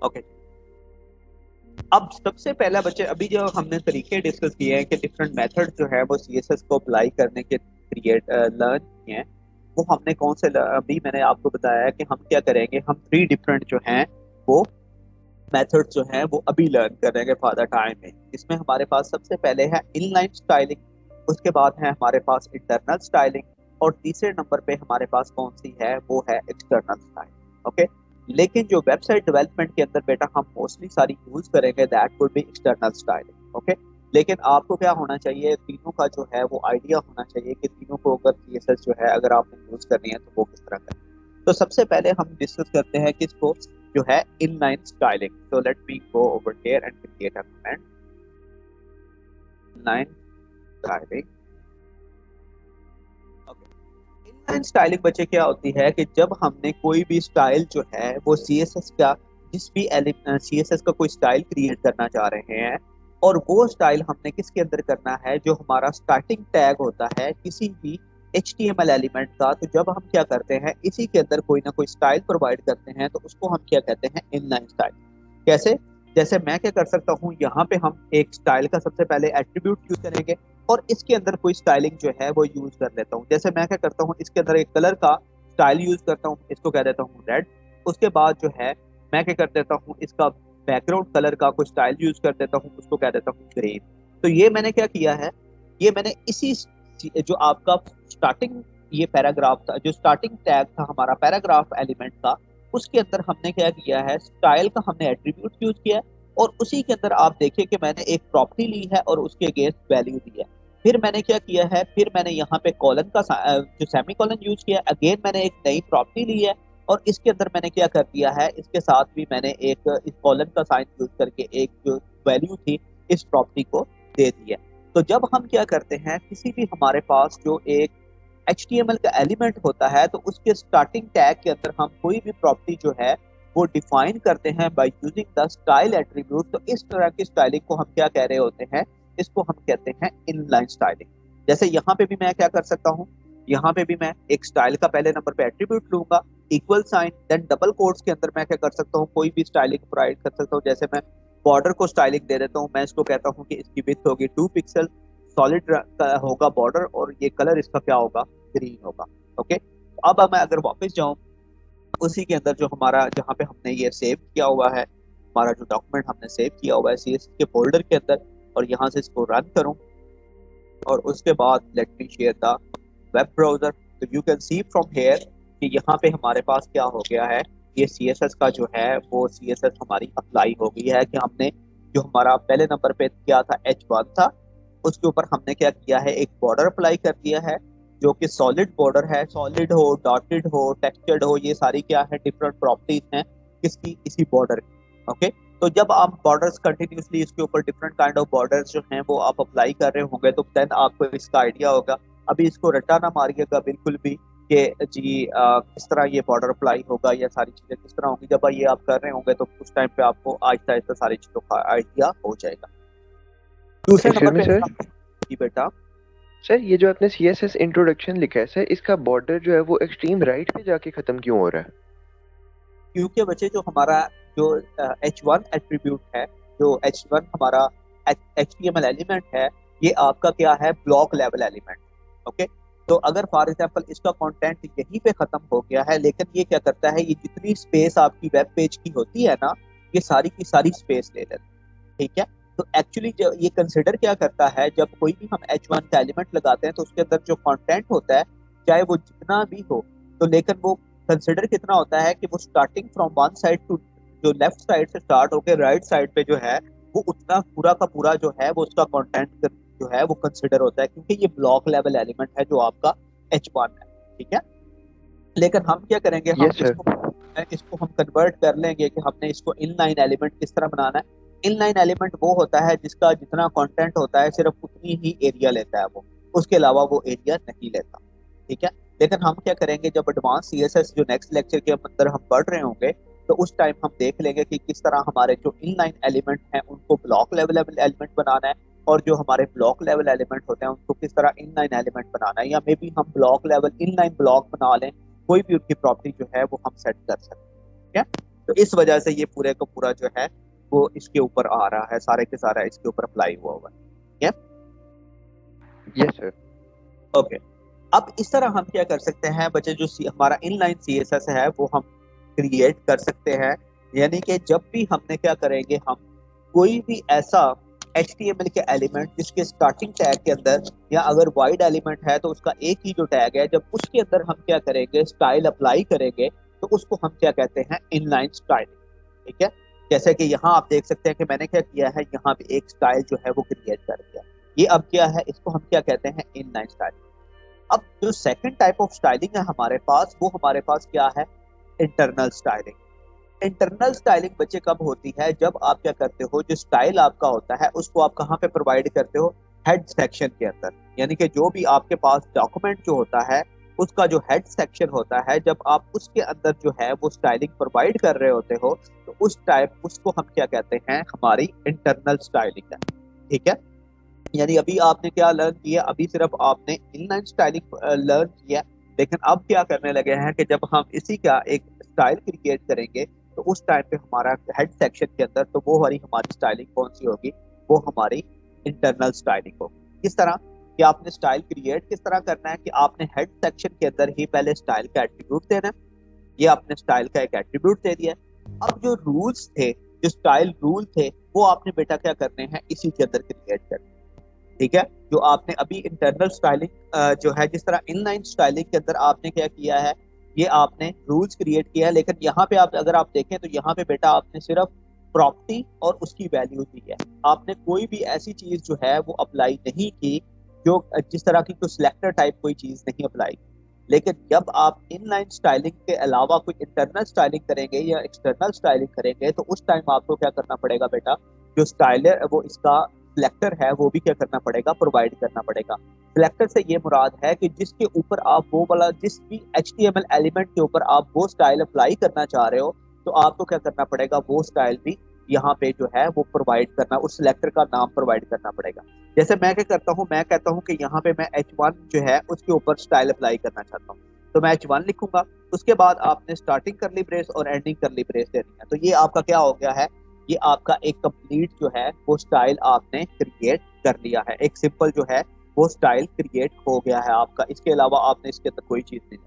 ओके, अब सबसे पहला बच्चे अभी जो हमने तरीके डिस्कस किए हैं कि डिफरेंट मेथड जो है वो सीएसएस को अप्लाई करने के क्रिएट लर्न किए हैं, वो हमने कौन से अभी मैंने आपको बताया है कि हम क्या करेंगे, हम 3 डिफरेंट जो हैं वो मेथड जो हैं वो अभी लर्न करेंगे फॉर द टाइम में। इसमें हमारे पास सबसे पहले है इनलाइन स्टाइलिंग, उसके बाद है हमारे पास इंटरनल स्टाइलिंग, और तीसरे नंबर पे हमारे पास कौन सी है वो है एक्सटर्नल स्टाइलिंग। ओके, लेकिन जो वेबसाइट डेवलपमेंट के अंदर बेटा हम मोस्टली सारी यूज करेंगे that would be external styling. Okay, लेकिन आपको क्या होना चाहिए, तीनों का जो है वो आइडिया होना चाहिए कि तीनों को अगर सीएसएस जो है अगर आपने यूज करनी है तो वो किस तरह करें। तो सबसे पहले हम डिस्कस करते हैं किसको, जो है inline styling. So let me go over here and create a comment. Inline styling. Inline styling बच्चे क्या होती है कि जब हमने कोई भी स्टाइल जो है वो सीएसएस का, जिस भी सीएसएस का कोई स्टाइल क्रिएट करना चाह रहे हैं, और वो स्टाइल हमने किसके अंदर करना है, जो हमारा स्टार्टिंग टैग होता है किसी भी HTML एलिमेंट का, तो जब हम क्या करते हैं इसी के अंदर कोई ना कोई स्टाइल प्रोवाइड करते हैं तो उसको हम क्या कहते हैं, इनलाइन स्टाइल। कैसे, जैसे मैं क्या कर सकता हूँ, यहाँ पे हम एक स्टाइल का सबसे पहले एट्रीब्यूट यूज करेंगे और इसके अंदर कोई स्टाइलिंग जो है वो यूज कर लेता हूँ। जैसे मैं क्या करता हूँ, इसके अंदर एक कलर का स्टाइल यूज करता हूँ, इसको कह देता हूँ रेड। उसके बाद जो है मैं क्या कर देता हूँ, इसका बैकग्राउंड कलर का कोई स्टाइल यूज कर देता हूँ, उसको कह देता हूँ ग्रीन। तो ये मैंने क्या किया है, ये मैंने इसी जो आपका स्टार्टिंग ये पैराग्राफ था, जो स्टार्टिंग टैग था हमारा पैराग्राफ एलिमेंट का, उसके अंदर हमने क्या किया है, स्टाइल का हमने एट्रीब्यूट यूज किया, और उसी के अंदर आप देखिए कि मैंने एक प्रॉपर्टी ली है और उसके अगेंस्ट वैल्यू दी है। फिर मैंने क्या किया है, फिर मैंने यहाँ पे कॉलन का जो सेमी कॉलन यूज किया, अगेन मैंने एक नई प्रॉपर्टी ली है और इसके अंदर मैंने क्या कर दिया है, इसके साथ भी मैंने एक इस कॉलन का साइन यूज करके एक जो वैल्यू थी इस प्रॉपर्टी को दे दी है। तो जब हम क्या करते हैं, किसी भी हमारे पास जो एक HTML का एलिमेंट होता है तो उसके स्टार्टिंग टैग के अंदर हम कोई भी प्रॉपर्टी जो है वो डिफाइन करते हैं by using the style attribute. तो इस तरह की स्टाइलिंग को हम क्या कह रहे होते हैं, इसको हम कहते हैं इनलाइन स्टाइलिंग। जैसे यहाँ पे भी मैं क्या कर सकता हूँ, यहाँ पे भी मैं एक स्टाइल का पहले नंबर पे एट्रीब्यूट लूंगा, equal sign, then double quotes के अंदर मैं क्या कर सकता हूँ, कोई भी स्टाइलिंग प्रोवाइड कर सकता हूँ। जैसे मैं बॉर्डर को स्टाइलिंग दे देता हूँ, मैं इसको कहता हूँ कि इसकी विड्थ होगी 2 पिक्सल, सॉलिड होगा बॉर्डर, और ये कलर इसका क्या होगा, ग्रीन होगा। ओके, अब मैं अगर वापस जाऊँ उसी के अंदर जो हमारा, जहाँ पे हमने ये सेव किया हुआ है, हमारा जो डॉक्यूमेंट हमने सेव किया हुआ है सीएसएस के फोल्डर के अंदर, और यहाँ से इसको रन करूँ और उसके बाद let me share the web browser. तो you can see from here कि यहाँ पे हमारे पास क्या हो गया है, ये सीएसएस का जो है वो सीएसएस हमारी अप्लाई हो गई है कि हमने जो हमारा पहले नंबर पे क्या था H1 था, उसके ऊपर हमने क्या किया है, एक बॉर्डर अप्लाई कर दिया है जो कि सॉलिड बॉर्डर है, सॉलिड हो, डॉटेड हो, टेक्सचर्ड हो, ये सारी क्या है, डिफरेंट प्रॉपर्टीज हैं किसकी, इसी बॉर्डर की। ओके, तो जब आप बॉर्डर्स कंटिन्यूसली इसके ऊपर डिफरेंट काइंड ऑफ बॉर्डर्स जो हैं वो आप अप्लाई कर रहे होंगे तो देन आपको इसका आइडिया होगा। अभी इसको रट्टा ना मारिएगा बिल्कुल भी कि जी किस तरह ये बॉर्डर अप्लाई होगा या सारी चीजें किस तरह होंगी। जब ये आप कर रहे होंगे तो उस टाइम पे आपको आहिस्ता आहिस्ता सारी चीजों का आइडिया हो जाएगा। दूसरे नंबर पे जी बेटा, सर ये जो आपने CSS इंट्रोडक्शन लिखा है सर, इसका बॉर्डर जो है वो एक्सट्रीम राइट पे जाके खत्म क्यों हो रहा है? क्योंकि बच्चे जो हमारा जो H1 एट्रीब्यूट है, जो H1 हमारा HTML एलिमेंट है, ये आपका क्या है, ब्लॉक लेवल एलिमेंट। ओके, तो अगर फॉर एग्जांपल इसका कंटेंट यहीं पे खत्म हो गया है, लेकिन ये क्या करता है, ये जितनी स्पेस आपकी वेब पेज की होती है ना, ये सारी की सारी स्पेस ले लेता है। ठीक है, तो एक्चुअली ये कंसिडर क्या करता है, जब कोई भी हम H1 का एलिमेंट लगाते हैं तो उसके अंदर जो कंटेंट होता है चाहे वो जितना भी हो, तो लेकिन वो कंसिडर कितना होता है कि वो starting from one side to, जो लेफ्ट साइड से स्टार्ट होकर राइट साइड पे जो है वो उतना पूरा का पूरा जो है वो उसका कंटेंट जो है वो कंसिडर होता है, क्योंकि ये ब्लॉक लेवल एलिमेंट है जो आपका H1 है। ठीक है, लेकिन हम क्या करेंगे, हम इसको हम कन्वर्ट कर लेंगे कि हमने इसको इनलाइन एलिमेंट किस तरह बनाना है। इनलाइन एलिमेंट वो होता है जिसका जितना कंटेंट होता है सिर्फ उतनी ही एरिया लेता है वो, उसके अलावा वो एरिया नहीं लेता। ठीक है, लेकिन हम क्या करेंगे, जब एडवांस CSS जो नेक्स्ट लेक्चर के अंदर हम पढ़ रहे होंगे तो उस टाइम हम देख लेंगे कि किस तरह हमारे जो इनलाइन एलिमेंट हैं उनको ब्लॉक लेवल एलिमेंट बनाना है, और जो हमारे ब्लॉक लेवल एलिमेंट होते हैं उनको किस तरह इनलाइन एलिमेंट बनाना है, या मे बी हम ब्लॉक लेवल इनलाइन ब्लॉक बना लें, कोई भी उनकी प्रॉपर्टी जो है वो हम सेट कर सकते हैं। ठीक है, तो इस वजह से ये पूरे का पूरा जो है वो इसके ऊपर आ रहा है, सारे के सारा इसके ऊपर अप्लाई हुआ हुआ है। Yes sir. ओके, अब इस तरह हम क्या कर सकते हैं बच्चे, जो हमारा इनलाइन CSS है वो हम क्रिएट कर सकते हैं। यानी कि जब भी हमने क्या करेंगे, हम कोई भी ऐसा HTML के एलिमेंट जिसके स्टार्टिंग टैग के अंदर, या अगर वाइड एलिमेंट है तो उसका एक ही जो टैग है, जब उसके अंदर हम क्या करेंगे स्टाइल अप्लाई करेंगे तो उसको हम क्या कहते हैं, इनलाइन स्टाइलिंग। ठीक है, जैसे कि यहाँ आप देख सकते हैं कि मैंने क्या किया है, यहाँ पे एक स्टाइल जो है वो क्रिएट कर दिया। ये अब क्या है, इसको हम क्या कहते हैं, इनलाइन स्टाइलिंग। अब जो सेकंड टाइप ऑफ स्टाइलिंग है हमारे पास, वो हमारे पास क्या है, इंटरनल स्टाइलिंग। इंटरनल स्टाइलिंग बच्चे कब होती है, जब आप क्या करते हो, जो स्टाइल आपका होता है उसको आप कहाँ पे प्रोवाइड करते हो, हेड सेक्शन के अंदर। यानी कि जो भी आपके पास डॉक्यूमेंट जो होता है उसका जो हेड सेक्शन होता है, जब आप उसके अंदर जो है वो स्टाइलिंग प्रोवाइड कर रहे होते हो तो उस टाइप उसको हम क्या कहते हैं, हमारी इंटरनल स्टाइलिंग है। ठीक है, यानी अभी आपने क्या लर्न किया, अभी सिर्फ आपने इनलाइन स्टाइलिंग लर्न किया, लेकिन अब क्या करने लगे हैं कि जब हम इसी का एक स्टाइल क्रिएट करेंगे तो उस टाइम पे हमारा हेड सेक्शन के अंदर तो वो हमारी स्टाइलिंग कौन सी होगी, वो हमारी इंटरनल स्टाइलिंग होगी। किस तरह कि आपने स्टाइल क्रिएट किस तरह करना है कि आपने हेड सेक्शन के अंदर ही पहले स्टाइल का एट्रीब्यूट देना है। ये आपने स्टाइल का एक एट्रीब्यूट दे दिया। अब जो रूल्स थे, जो स्टाइल रूल थे, वो आपने बेटा क्या करने हैं, इसी के अंदर क्रिएट करने। ठीक है, जो आपने अभी इंटरनल स्टाइलिंग जो है, जिस तरह इनलाइन स्टाइलिंग के अंदर आपने क्या किया है, ये आपने रूल्स क्रिएट किया है, लेकिन यहाँ पे आप अगर आप देखें तो यहाँ पे बेटा आपने सिर्फ प्रॉपर्टी और उसकी वैल्यू दी है। आपने कोई भी ऐसी चीज जो है वो अप्लाई नहीं की, जो जिस तरह की कोई सिलेक्टर टाइप कोई चीज नहीं अप्लाई की। लेकिन जब आप इनलाइन स्टाइलिंग के अलावा कोई इंटरनल स्टाइलिंग करेंगे या एक्सटर्नल स्टाइलिंग करेंगे तो उस टाइम आपको क्या करना पड़ेगा बेटा, जो स्टाइलर वो इसका सिलेक्टर है वो भी क्या करना पड़ेगा, प्रोवाइड करना पड़ेगा। सिलेक्टर से ये मुराद है कि जिसके ऊपर आप वो वाला, जिस भी HTML एलिमेंट के ऊपर आप वो स्टाइल अप्लाई करना चाह रहे हो तो आपको क्या करना पड़ेगा, वो स्टाइल भी यहाँ पे जो है वो प्रोवाइड करना, उस सिलेक्टर का नाम प्रोवाइड करना पड़ेगा। जैसे मैं क्या करता हूँ, मैं कहता हूँ कि यहाँ पे मैं H1 जो है उसके ऊपर स्टाइल अप्लाई करना चाहता हूँ, तो मैं H1 लिखूंगा। उसके बाद आपने स्टार्टिंग करली ब्रेस और एंडिंग करली ब्रेस देनी है। तो ये आपका क्या हो गया है, ये आपका एक कंप्लीट जो है वो स्टाइल आपने क्रिएट कर लिया है। एक सिंपल जो है वो स्टाइल क्रिएट हो गया है आपका। इसके अलावा आपने इसके अंदर कोई चीज नहीं।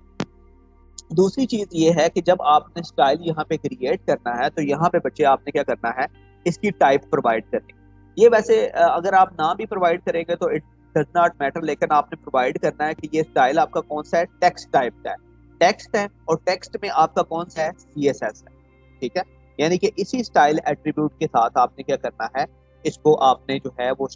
दूसरी चीज ये है कि जब आपने स्टाइल यहाँ पे क्रिएट करना है तो यहाँ पे बच्चे आपने क्या करना है, इसकी टाइप प्रोवाइड करनी। ये वैसे अगर आप ना भी प्रोवाइड करेंगे तो इट डज नॉट मैटर, लेकिन आपने प्रोवाइड करना है कि ये स्टाइल आपका कौन सा है, टेक्स्ट टाइप का है। टेक्स्ट है और टेक्स्ट में आपका कौन सा है, CSS है। ठीक है, यानी कि इसी स्टाइल एट्रीब्यूट के साथ आपने क्या करना है, इसको आपने जो है वो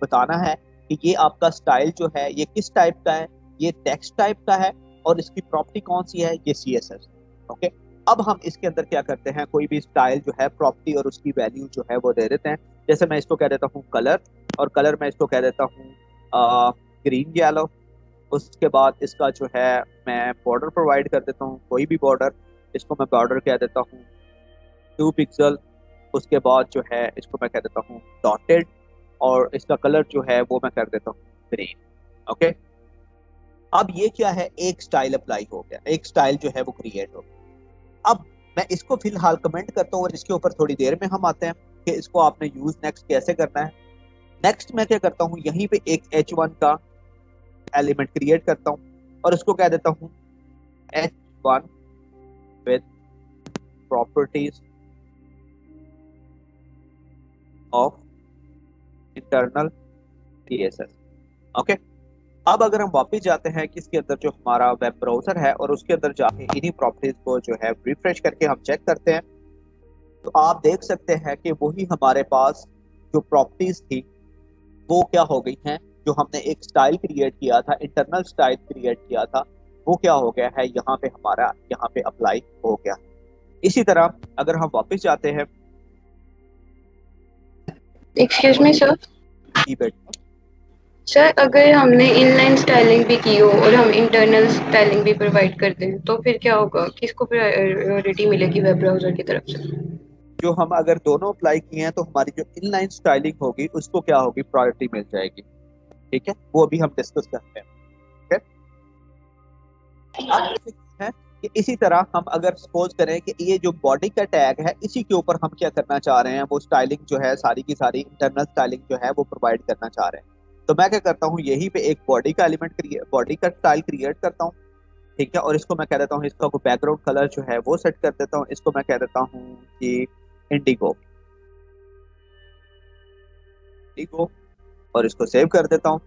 बताना है कि ये आपका स्टाइल जो है ये किस टाइप का है, ये टेक्स्ट टाइप का है और इसकी प्रॉपर्टी कौन सी है, ये CSS। ओके, अब हम इसके अंदर क्या करते हैं, कोई भी स्टाइल जो है प्रॉपर्टी और उसकी वैल्यू जो है वो दे देते हैं। जैसे मैं इसको कह देता हूँ कलर, और कलर मैं इसको कह देता हूँ ग्रीन येलो। उसके बाद इसका जो है मैं बॉर्डर प्रोवाइड कर देता हूँ, कोई भी बॉर्डर, इसको मैं बॉर्डर कह देता हूँ 2 पिक्सल। उसके बाद जो है इसको मैं कह देता हूँ डॉटेड, और इसका कलर जो है वो मैं कर देता हूँ ग्रीन। ओके, अब ये क्या है, एक स्टाइल अप्लाई हो गया, एक स्टाइल जो है वो क्रिएट हो गया। अब मैं इसको फिलहाल कमेंट करता हूँ और इसके ऊपर थोड़ी देर में हम आते हैं कि इसको आपने यूज नेक्स्ट कैसे करना है। नेक्स्ट मैं क्या करता हूँ, यहीं पे एक H1 का एलिमेंट क्रिएट करता हूँ और इसको कह देता हूँ H1 with properties of internal CSS। Okay, अब अगर हम वापस जाते हैं कि इसके अंदर जो हमारा वेब ब्राउजर है और उसके अंदर जाके इन्हीं प्रॉपर्टीज को जो है रिफ्रेश करके हम चेक करते हैं तो आप देख सकते हैं कि वही हमारे पास जो प्रॉपर्टीज थी वो क्या हो गई हैं, जो हमने एक स्टाइल क्रिएट किया था, इंटरनल स्टाइल क्रिएट किया था, वो क्या हो गया है, यहाँ पे हमारा यहाँ पे अप्लाई हो गया। इसी तरह अगर हम वापस जाते हैं, एक्सक्यूज मी सर, जी बेटा, सर अगर हमने इनलाइन स्टाइलिंग भी की हो और हम इंटरनल स्टाइलिंग भी प्रोवाइड कर दें तो फिर क्या होगा, किसको प्रायोरिटी मिलेगी वेब ब्राउजर की तरफ से? जो हम अगर दोनों अप्लाई किए हैं तो हमारी जो इनलाइन स्टाइलिंग होगी उसको क्या होगी, प्रायोरिटी मिल जाएगी। ठीक है, वो अभी हम डिस्कस करते हैं। ठीक है, अब जैसे है कि इसी तरह हम अगर सपोज करें कि ये जो बॉडी का टैग है इसी के ऊपर हम क्या करना चाह रहे हैं, वो स्टाइलिंग जो है सारी की सारी इंटरनल स्टाइलिंग जो है वो प्रोवाइड करना चाह रहे हैं, तो मैं क्या करता हूँ, यहीं पे एक बॉडी का एलिमेंट बॉडी का स्टाइल क्रिएट करता हूँ। ठीक है, और इसको मैं कह देता हूँ, इसका बैकग्राउंड कलर जो है वो सेट कर देता हूँ, इसको मैं कह देता हूँ कि इंडिगो, इंडिगो, और इसको सेव कर देता हूँ।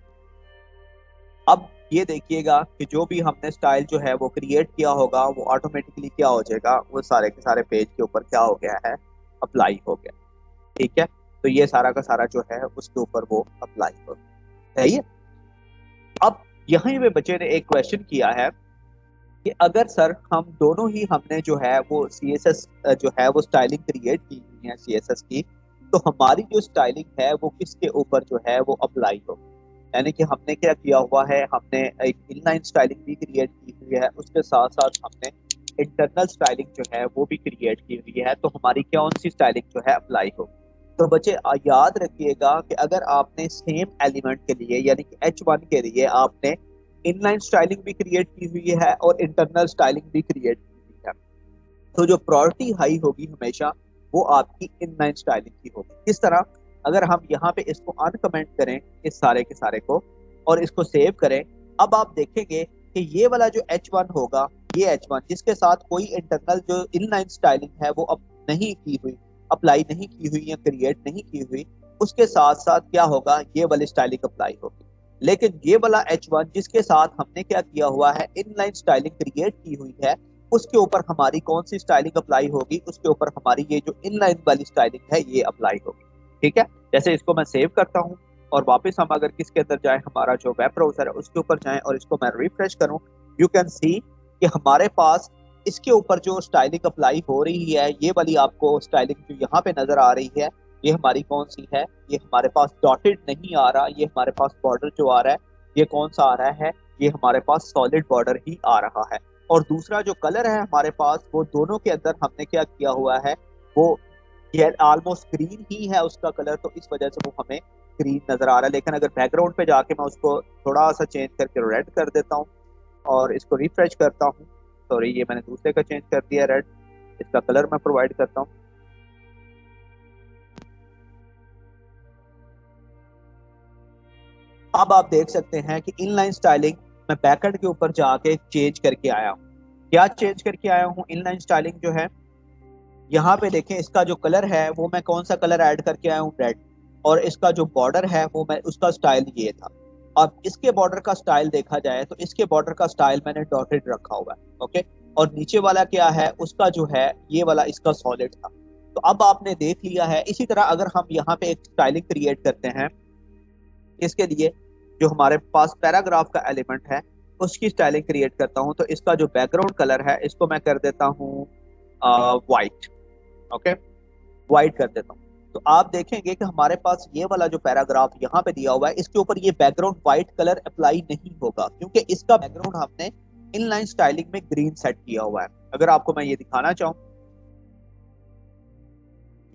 अब ये देखिएगा कि जो भी हमने स्टाइल जो है वो क्रिएट किया होगा वो ऑटोमेटिकली क्या हो जाएगा, वो सारे के सारे पेज के ऊपर क्या हो गया है, अप्लाई हो गया। ठीक है, तो ये सारा का सारा जो है उसके ऊपर वो अप्लाई हो गया। सही है। अब यहीं पे बच्चे ने एक क्वेश्चन किया है कि अगर सर हम दोनों ही हमने जो है वो CSS जो है वो स्टाइलिंग क्रिएट की हुई है CSS की, तो हमारी जो स्टाइलिंग है वो किसके ऊपर जो है वो अप्लाई हो, यानी कि हमने क्या किया हुआ है, हमने एक इनलाइन स्टाइलिंग भी क्रिएट की हुई है, उसके साथ साथ हमने इंटरनल स्टाइलिंग जो है वो भी क्रिएट की हुई है, तो हमारी कौन सी स्टाइलिंग जो है अप्लाई हो। तो बच्चे याद रखिएगा कि अगर आपने सेम एलिमेंट के लिए यानी कि H1 के लिए आपने इनलाइन स्टाइलिंग भी क्रिएट की हुई है और इंटरनल स्टाइलिंग भी क्रिएट की हुई है, तो जो प्रायोरिटी हाई होगी हमेशा वो आपकी इनलाइन स्टाइलिंग की होगी। किस तरह, अगर हम यहाँ पे इसको अनकमेंट करें इस सारे के सारे को और इसको सेव करें, अब आप देखेंगे कि ये वाला जो H1 होगा, ये H1 जिसके साथ कोई इंटरनल जो इनलाइन स्टाइलिंग है वो अब नहीं की हुई, अप्लाई नहीं की हुई या क्रिएट नहीं की हुई, उसके साथ साथ क्या होगा, ये वाली स्टाइलिंग अप्लाई होगी। लेकिन ये वाला H1 जिसके साथ हमने क्या किया हुआ है, इनलाइन स्टाइलिंग क्रिएट की हुई है, उसके ऊपर हमारी कौन सी स्टाइलिंग अप्लाई होगी, उसके ऊपर हमारी ये जो इनलाइन वाली स्टाइलिंग है ये अप्लाई होगी। ठीक है, जैसे इसको मैं सेव करता हूँ और वापस हम अगर किसके अंदर जाए, हमारा जो वेब ब्राउजर है उसके ऊपर जाएं और इसको मैं रिफ्रेश करूँ, यू कैन सी कि हमारे पास इसके ऊपर जो स्टाइलिंग अप्लाई हो रही है, ये वाली आपको स्टाइलिंग जो यहाँ पे नजर आ रही है, ये हमारी कौन सी है, ये हमारे पास डॉटेड नहीं आ रहा, ये हमारे पास बॉर्डर जो आ रहा है ये कौन सा आ रहा है, ये हमारे पास सॉलिड बॉर्डर ही आ रहा है। और दूसरा जो कलर है हमारे पास, वो दोनों के अंदर हमने क्या किया हुआ है, वो ये ऑलमोस्ट ग्रीन ही है उसका कलर, तो इस वजह से वो हमें ग्रीन नजर आ रहा है। लेकिन अगर बैकग्राउंड पे जाके मैं उसको थोड़ा सा चेंज करके रेड कर देता हूँ और इसको रिफ्रेश करता हूँ, सॉरी ये मैंने दूसरे का चेंज कर दिया रेड, इसका कलर मैं प्रोवाइड करता हूँ, अब आप देख सकते हैं कि इनलाइन स्टाइलिंग मैं बैकएंड के ऊपर जाके चेंज करके आया हूँ। क्या चेंज करके आया हूँ, इनलाइन स्टाइलिंग जो है, यहाँ पे देखें इसका जो कलर है वो मैं कौन सा कलर ऐड करके आया हूँ, रेड, और इसका जो बॉर्डर है वो मैं उसका स्टाइल ये था। अब इसके बॉर्डर का स्टाइल देखा जाए तो इसके बॉर्डर का स्टाइल मैंने डॉटेड रखा हुआ है, ओके, और नीचे वाला क्या है, उसका जो है ये वाला इसका सॉलिड था। तो अब आपने देख लिया है। इसी तरह अगर हम यहाँ पे एक स्टाइलिंग क्रिएट करते हैं, इसके लिए जो हमारे पास पैराग्राफ का एलिमेंट है उसकी स्टाइलिंग क्रिएट करता हूँ, तो इसका जो बैकग्राउंड कलर है इसको मैं कर देता हूँ वाइट, ओके, वाइट कर देता हूँ। तो आप देखेंगे कि हमारे पास ये वाला जो पैराग्राफ यहाँ पे दिया हुआ है इसके ऊपर ये बैकग्राउंड वाइट कलर अप्लाई नहीं होगा, क्योंकि इसका बैकग्राउंड हमने इनलाइन स्टाइलिंग में ग्रीन सेट किया हुआ है। अगर आपको मैं ये दिखाना चाहूँ,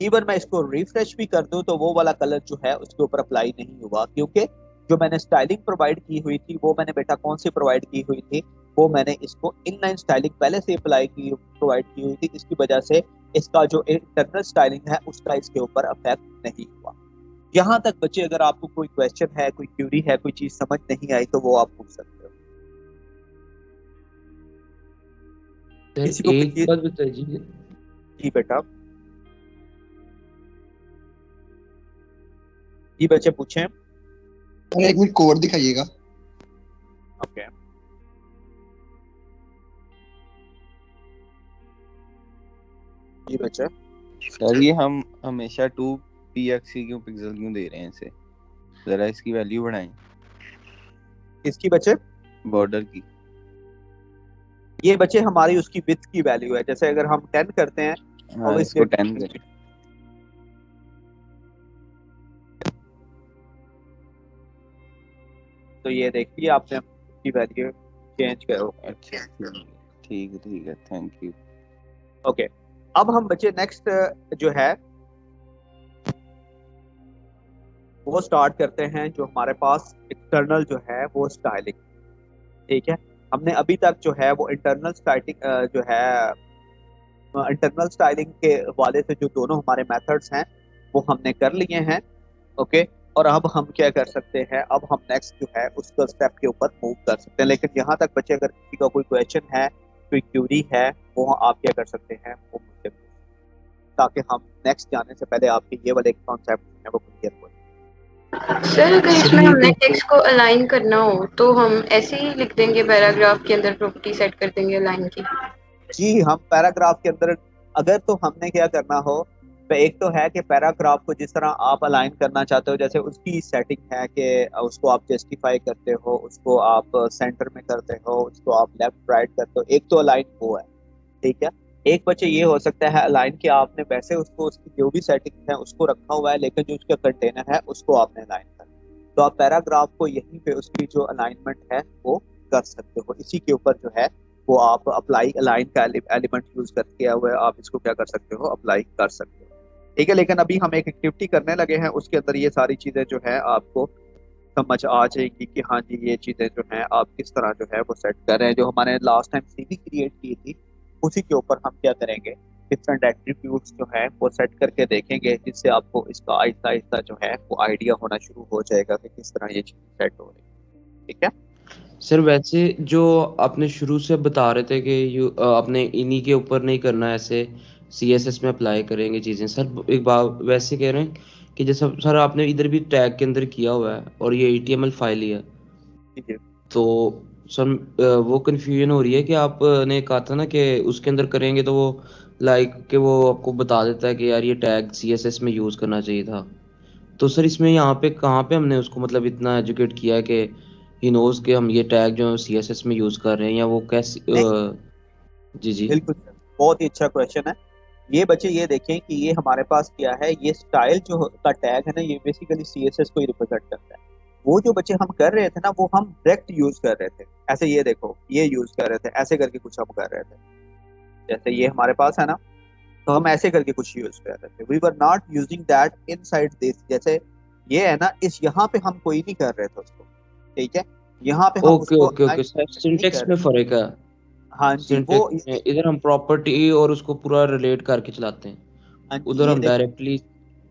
इवन मैं इसको रिफ्रेश भी कर दूं तो वो वाला कलर जो है उसके ऊपर अप्लाई नहीं हुआ, क्योंकि जो मैंने स्टाइलिंग प्रोवाइड की हुई थी वो मैंने बेटा कौन सी प्रोवाइड की हुई थी, वो मैंने इसको इनलाइन स्टाइलिंग पहले से अप्लाई की प्रोवाइड की हुई थी। इसकी वजह से इसका जो इंटरनल स्टाइलिंग है उसका इसके ऊपर अफेक्ट नहीं हुआ। यहाँ तक बच्चे अगर आपको कोई क्वेश्चन है, कोई क्यूरी है, कोई चीज समझ नहीं आई तो वो आप पूछ सकते हो। किसी को एक बात बता दीजिए। जी बेटा, जी बच्चे पूछें। एक मिनट कोड दिखाइएगा। ओके, जी बच्चे। सर ये हम हमेशा 2px क्यों पिक्सल क्यों दे रहे हैं इसे, जरा इसकी वैल्यू बढ़ाएं। इसकी बच्चे बॉर्डर की, ये बच्चे हमारी उसकी विड्थ की वैल्यू है। जैसे अगर हम 10 करते हैं हाँ, इसको 10 करें। तो ये देखिए आपने इसकी वैल्यू चेंज करो। अच्छा ठीक है थैंक यू। ओके, अब हम बच्चे नेक्स्ट जो है वो स्टार्ट करते हैं। जो हमारे पास एक्सटर्नल जो है वो स्टाइलिंग, ठीक है। हमने अभी तक जो है वो इंटरनल स्टाइलिंग जो है इंटरनल स्टाइलिंग के वाले से जो दोनों हमारे मेथड्स हैं वो हमने कर लिए हैं। ओके, और अब हम क्या कर सकते हैं, अब हम नेक्स्ट जो है उसको स्टेप के ऊपर मूव कर सकते हैं। लेकिन यहाँ तक बच्चे अगर किसी का कोई क्वेश्चन है, कोई क्यूरी है, वो आप क्या कर सकते हैं, वो मुझसे पूछें, ताकि हम नेक्स्ट जाने से पहले आपके ये वाले कॉन्सेप्ट है वो क्लियर हो। सर अगर इसमें हमने टेक्स्ट को अलाइन करना हो तो हम ऐसे ही लिख देंगे, पैराग्राफ के अंदर प्रॉपर्टी सेट कर देंगे लाइन की? जी, हम पैराग्राफ के अंदर अगर तो हमने क्या करना हो, तो एक तो है कि पैराग्राफ को जिस तरह आप अलाइन करना चाहते हो, जैसे उसकी सेटिंग है कि उसको आप जस्टिफाई करते हो, उसको आप सेंटर में करते हो, उसको आप लेफ्ट राइट करते हो, एक तो अलाइन वो है, ठीक है। एक बच्चे ये हो सकता है अलाइन कि आपने वैसे उसको उसकी जो भी सेटिंग है उसको रखा हुआ है, लेकिन जो उसका कंटेनर है उसको आपने अलाइन करना, तो आप पैराग्राफ को यहीं पे उसकी जो अलाइनमेंट है वो कर सकते हो। इसी के ऊपर जो है वो आप अप्लाई अलाइन का एलिमेंट यूज करके हुए आप इसको क्या कर सकते हो, अप्लाई कर सकते हो, ठीक है। लेकिन अभी हम एक एक्टिविटी करने लगे हैं, उसके अंदर ये सारी चीजें जो है आपको समझ आ जाएगी कि हाँ जी ये चीजें जो है आप किस तरह जो है वो सेट कर रहे हैं। जो हमारे लास्ट टाइम सीवी क्रिएट की थी उसी के ऊपर हम क्या करेंगे, डिफरेंट एट्रीब्यूट्स जो है वो सेट करके देखेंगे, जिससे आपको इसका आहिस्ता आहिस्ता जो है वो आइडिया होना शुरू हो जाएगा कि किस तरह ये चीज सेट हो रही है, ठीक है। सर वैसे जो आपने शुरू से बता रहे थे कि आपने इन्हीं के ऊपर नहीं करना, ऐसे CSS में अप्लाई करेंगे चीज़ें। सर एक बात वैसे कह रहे हैं कि जैसा सर आपने इधर भी टैग के अंदर किया हुआ है और ये HTML फाइल ही है, तो सर वो कन्फ्यूजन हो रही है कि आपने कहा था ना कि उसके अंदर करेंगे तो वो लाइक कि वो आपको बता देता है कि यार ये टैग CSS में यूज़ करना चाहिए था। तो सर इसमें यहाँ पे कहाँ पे हमने उसको मतलब इतना एजुकेट किया है कि ही नोज कि हम ये टैग जो CSS में यूज कर रहे हैं, या वो कैसे जी बिल्कुल सर, बहुत ही अच्छा क्वेश्चन है। ये बच्चे ये देखें कि ये हमारे पास क्या है, ये स्टाइल जो का टैग है ना, ये बेसिकली CSS को ही रिप्रेजेंट करता है। वो जो बच्चे हम कर रहे थे ना वो हम डायरेक्ट यूज कर रहे थे, ऐसे ये देखो ये यूज कर रहे थे, ऐसे करके कुछ हम कर रहे थे, जैसे ये हमारे पास है ना, तो हम ऐसे करके कुछ यूज कर रहे थे। We were not using that inside this, जैसे ये है ना, इस यहाँ पे हम कोई नहीं कर रहे थे उसको, ठीक है। यहाँ पे हम ओके उसको ओके ओके सिंटेक्स में फर्क है। हाँ जी, वो सिंटेक्स में इधर हम प्रॉपर्टी और उसको पूरा रिलेट करके चलाते हैं, उधर हम डायरेक्टली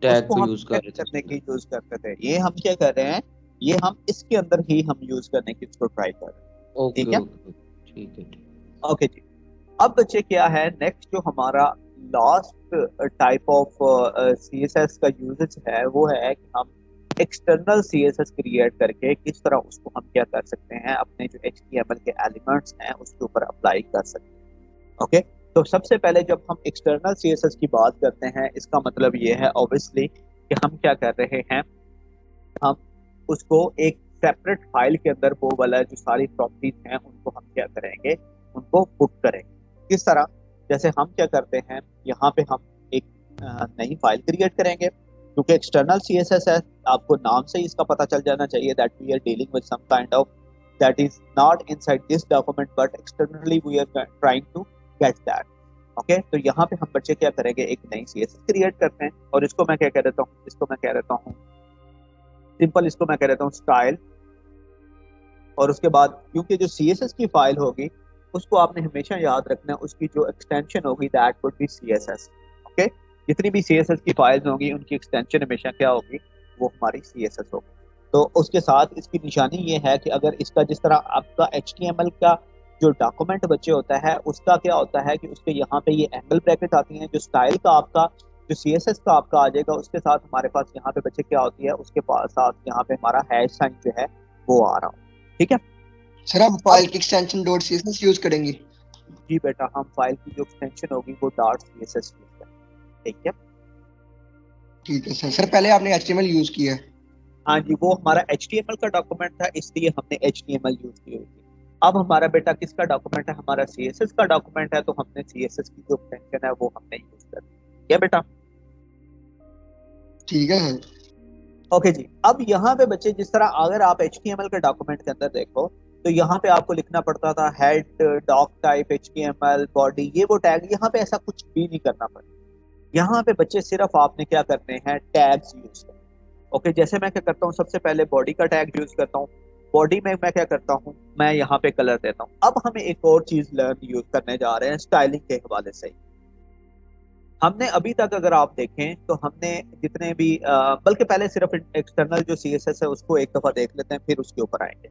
टैग को यूज कर रहे थे करने की यूज करते थे। ये हम क्या कर रहे हैं, ये हम इसके अंदर ही हम यूज करने की इसको ट्राई कर रहे हैं, ठीक है। ठीक है ओके जी, अब बच्चे क्या है नेक्स्ट जो हमारा लास्ट टाइप ऑफ CSS का यूजेज है वो है कि हम एक्सटर्नल CSS क्रिएट करके किस तरह उसको हम क्या कर सकते हैं, अपने जो HTML के एलिमेंट्स हैं उसके ऊपर अप्लाई कर सकते हैं। ओके, तो सबसे पहले जब हम एक्सटर्नल CSS की बात करते हैं, इसका मतलब ये है ऑब्वियसली कि हम क्या कर रहे हैं, हम उसको एक सेपरेट फाइल के अंदर वो वाला जो सारी प्रॉपर्टीज हैं उनको हम क्या करेंगे, उनको पुट करेंगे। किस तरह, जैसे हम क्या करते हैं, यहाँ पे हम एक नई फाइल क्रिएट करेंगे, क्योंकि एक्सटर्नल CSS है, आपको नाम से ही इसका पता चल जाना चाहिए that we are dealing with some kind of that is not inside this document but externally we are trying to get that. Okay, तो यहाँ पे हम बच्चे क्या करेंगे, एक नई CSS क्रिएट करते हैं और इसको मैं क्या कह देता हूँ, इसको मैं कह देता हूँ सिंपल, इसको मैं कह देता हूँ स्टाइल। और उसके बाद क्योंकि जो CSS की फाइल होगी उसको आपने हमेशा याद रखना है, उसकी जो एक्सटेंशन होगी that would be CSS। Okay, जितनी भी CSS की फाइल्स होंगी उनकी एक्सटेंशन हमेशा क्या होगी, वो हमारी CSS होगी। तो उसके साथ इसकी निशानी ये है कि अगर इसका जिस तरह आपका HTML का जो डॉक्यूमेंट बच्चे होता है उसका क्या होता है कि उसके यहाँ पे ये एंगल ब्रैकेट आती हैं, जो स्टाइल का आपका जो CSS का आपका आ जाएगा उसके साथ हमारे पास यहाँ पे बच्चे क्या होती है, उसके पास साथ यहाँ पे हमारा हैश साइन जो है वो आ रहा हो, ठीक है। सर हम फाइल की एक्सटेंशन .css यूज करेंगे? जी बेटा, हम फाइल की जो एक्सटेंशन होगी वो .css यूज करेंगे, ठीक है। ठीक है सर। सर पहले आपने HTML यूज किया है? हाँ जी, वो हमारा HTML का डॉक्यूमेंट था इसलिए हमने HTML यूज की हुई थी। अब हमारा बेटा किसका डॉक्यूमेंट है, हमारा CSS का डॉक्यूमेंट है, तो हमने CSS की जो एक्सटेंशन है वो हमने यूज कर दी, क्या बेटा? ठीक है सर। ओके जी, अब यहाँ पे बच्चे जिस तरह अगर आप HTML के डॉक्यूमेंट के अंदर देखो तो यहाँ पे आपको लिखना पड़ता था head doc type HTML body, ये वो टैग, यहाँ पे ऐसा कुछ भी नहीं करना पड़ता। यहाँ पे बच्चे सिर्फ आपने क्या करने हैं, टैग्स यूज करने। ओके, जैसे मैं क्या करता हूँ, सबसे पहले बॉडी का टैग यूज करता हूँ। बॉडी में मैं क्या करता हूँ, मैं यहाँ पे कलर देता हूँ। अब हमें एक और चीज लर्न यूज करने जा रहे हैं स्टाइलिंग के हवाले से। हमने अभी तक अगर आप देखें तो हमने जितने भी बल्कि पहले सिर्फ एक्सटर्नल जो CSS है उसको एक दफा देख लेते हैं, फिर उसके ऊपर आएंगे।